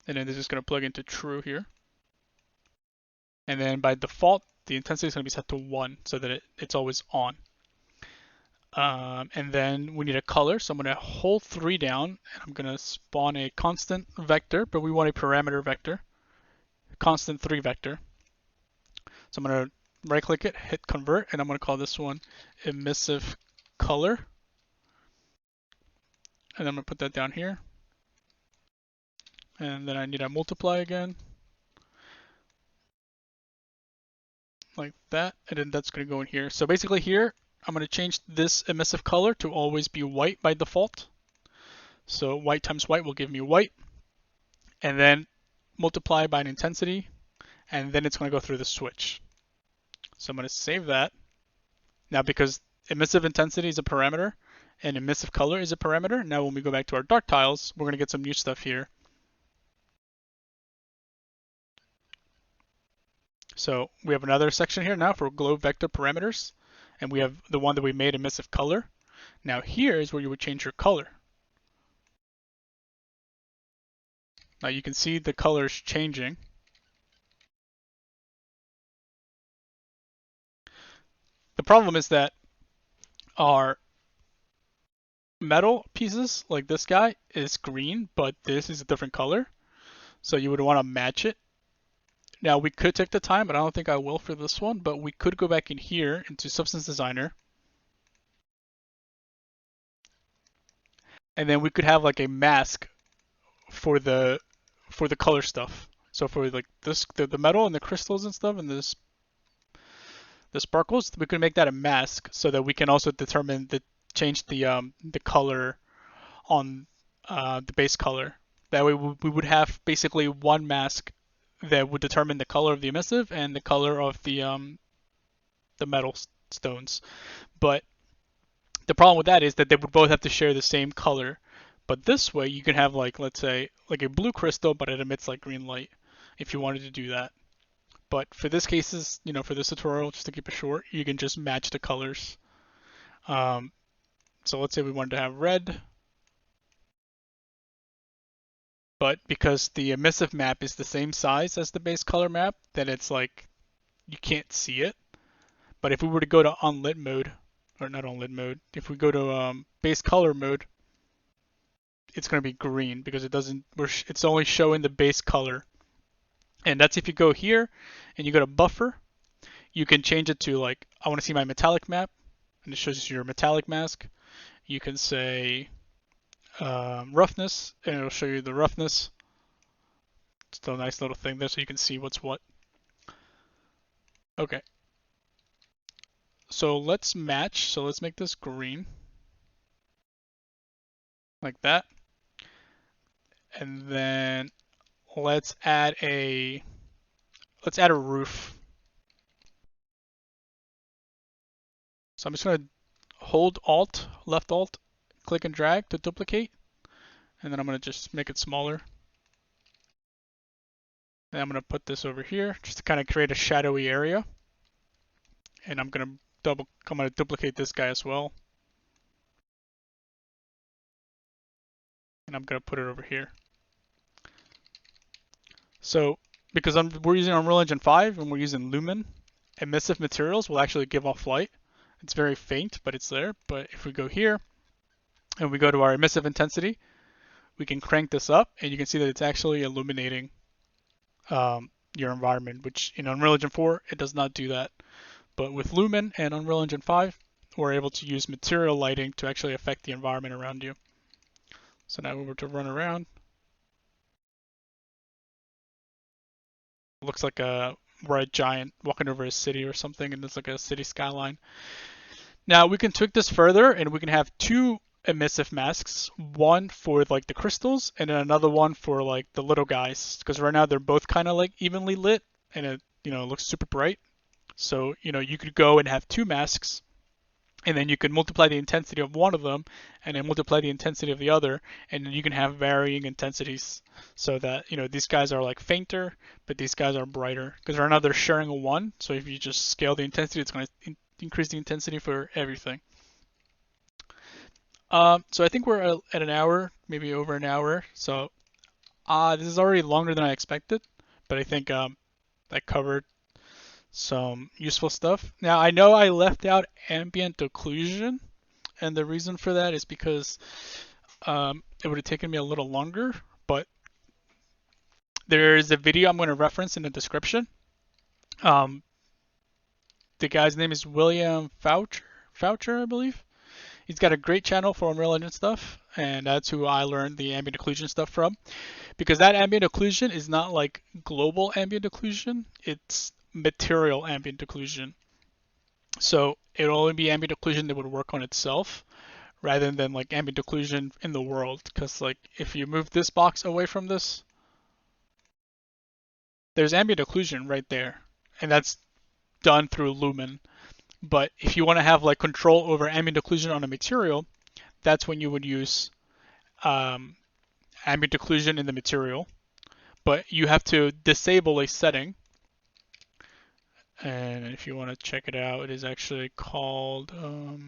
And then this is going to plug into true here. And then by default, the intensity is going to be set to 1 so that it's always on. And then we need a color, so I'm going to hold 3 down, and I'm going to spawn a constant vector, but we want a parameter vector, constant 3 vector. So I'm going to right click it, hit convert, and I'm going to call this one emissive color. And I'm going to put that down here. And then I need a multiply again, like that, and then that's going to go in here. So basically here, I'm going to change this emissive color to always be white by default. So white times white will give me white, and then multiply by an intensity, and then it's going to go through the switch. So I'm going to save that. Now because emissive intensity is a parameter, and emissive color is a parameter, now when we go back to our dark tiles, we're going to get some new stuff here. So we have another section here now for glow vector parameters, and we have the one that we made emissive color. Now here is where you would change your color. Now you can see the colors changing. The problem is that our metal pieces, like this guy, is green, but this is a different color. So you would want to match it. Now we could take the time, but I don't think I will for this one, but we could go back in here into Substance Designer. And then we could have like a mask for the color stuff. So for like this, the metal and the crystals and stuff, and the sparkles, we could make that a mask so that we can also determine change the color on the base color. That way we would have basically one mask that would determine the color of the emissive and the color of the metal stones. But the problem with that is that they would both have to share the same color. But this way you can have like, let's say, like a blue crystal, but it emits like green light if you wanted to do that. But for this cases, you know, for this tutorial, just to keep it short, you can just match the colors. So let's say we wanted to have red, but because the emissive map is the same size as the base color map, then it's like you can't see it. But if we were to go to unlit mode, or not unlit mode, if we go to base color mode, it's going to be green because it's only showing the base color. And that's if you go here and you go to buffer, you can change it to like, I want to see my metallic map, and it shows you your metallic mask. You can say roughness, and it'll show you the roughness. It's a nice little thing there so you can see what's what. Okay. So let's match. So let's make this green. Like that. And then let's add a roof. So I'm just going to hold Alt, left Alt, click and drag to duplicate. And then I'm going to just make it smaller. And I'm going to put this over here just to kind of create a shadowy area. And I'm going to duplicate this guy as well. And I'm going to put it over here. So because we're using Unreal Engine 5 and we're using Lumen, emissive materials will actually give off light. It's very faint, but it's there. But if we go here and we go to our emissive intensity, we can crank this up and you can see that it's actually illuminating your environment, which in Unreal Engine 4, it does not do that. But with Lumen and Unreal Engine 5, we're able to use material lighting to actually affect the environment around you. So now we were to run around. It looks like we're a giant walking over a city or something, and it's like a city skyline. Now we can tweak this further, and we can have two emissive masks, one for like the crystals, and then another one for like the little guys. Because right now they're both kind of like evenly lit, and it looks super bright. So you could go and have two masks, and then you can multiply the intensity of one of them, and then multiply the intensity of the other, and then you can have varying intensities, so that these guys are like fainter, but these guys are brighter. Because right now they're sharing a 1, so if you just scale the intensity, it's going to increase the intensity for everything. So I think we're at an hour, maybe over an hour. So this is already longer than I expected, but I think I covered some useful stuff. Now I know I left out ambient occlusion, and the reason for that is because it would have taken me a little longer, but there is a video I'm going to reference in the description. The guy's name is William Foucher, I believe. He's got a great channel for Unreal Engine stuff, and that's who I learned the ambient occlusion stuff from. Because that ambient occlusion is not like global ambient occlusion, it's material ambient occlusion. So it will only be ambient occlusion that would work on itself, rather than like ambient occlusion in the world. Because like if you move this box away from this, there's ambient occlusion right there, and that's done through Lumen. But if you want to have like control over ambient occlusion on a material, that's when you would use ambient occlusion in the material. But you have to disable a setting. And if you want to check it out, it is actually called, I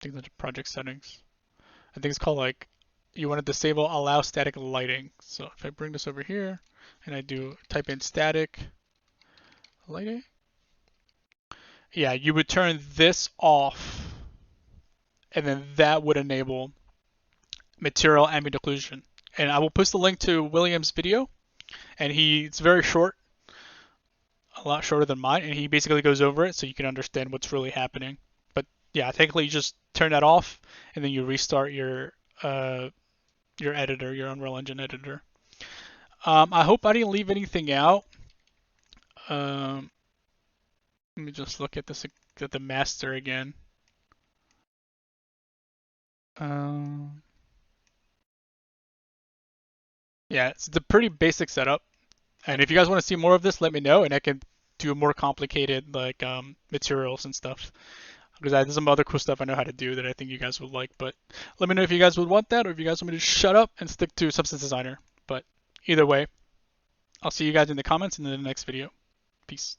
think that's project settings. I think it's called like, you want to disable allow static lighting. So if I bring this over here and I type in static lighting, yeah, you would turn this off, and then that would enable material ambient occlusion. And I will post the link to William's video, and it's very short, a lot shorter than mine, and he basically goes over it so you can understand what's really happening. But yeah, technically you just turn that off, and then you restart your editor, your Unreal Engine editor. I hope I didn't leave anything out. Let me just look at this at the master again. Yeah, it's a pretty basic setup. And if you guys want to see more of this, let me know, and I can do more complicated like materials and stuff. Because there's some other cool stuff I know how to do that I think you guys would like. But let me know if you guys would want that, or if you guys want me to shut up and stick to Substance Designer. But either way, I'll see you guys in the comments and in the next video. Peace.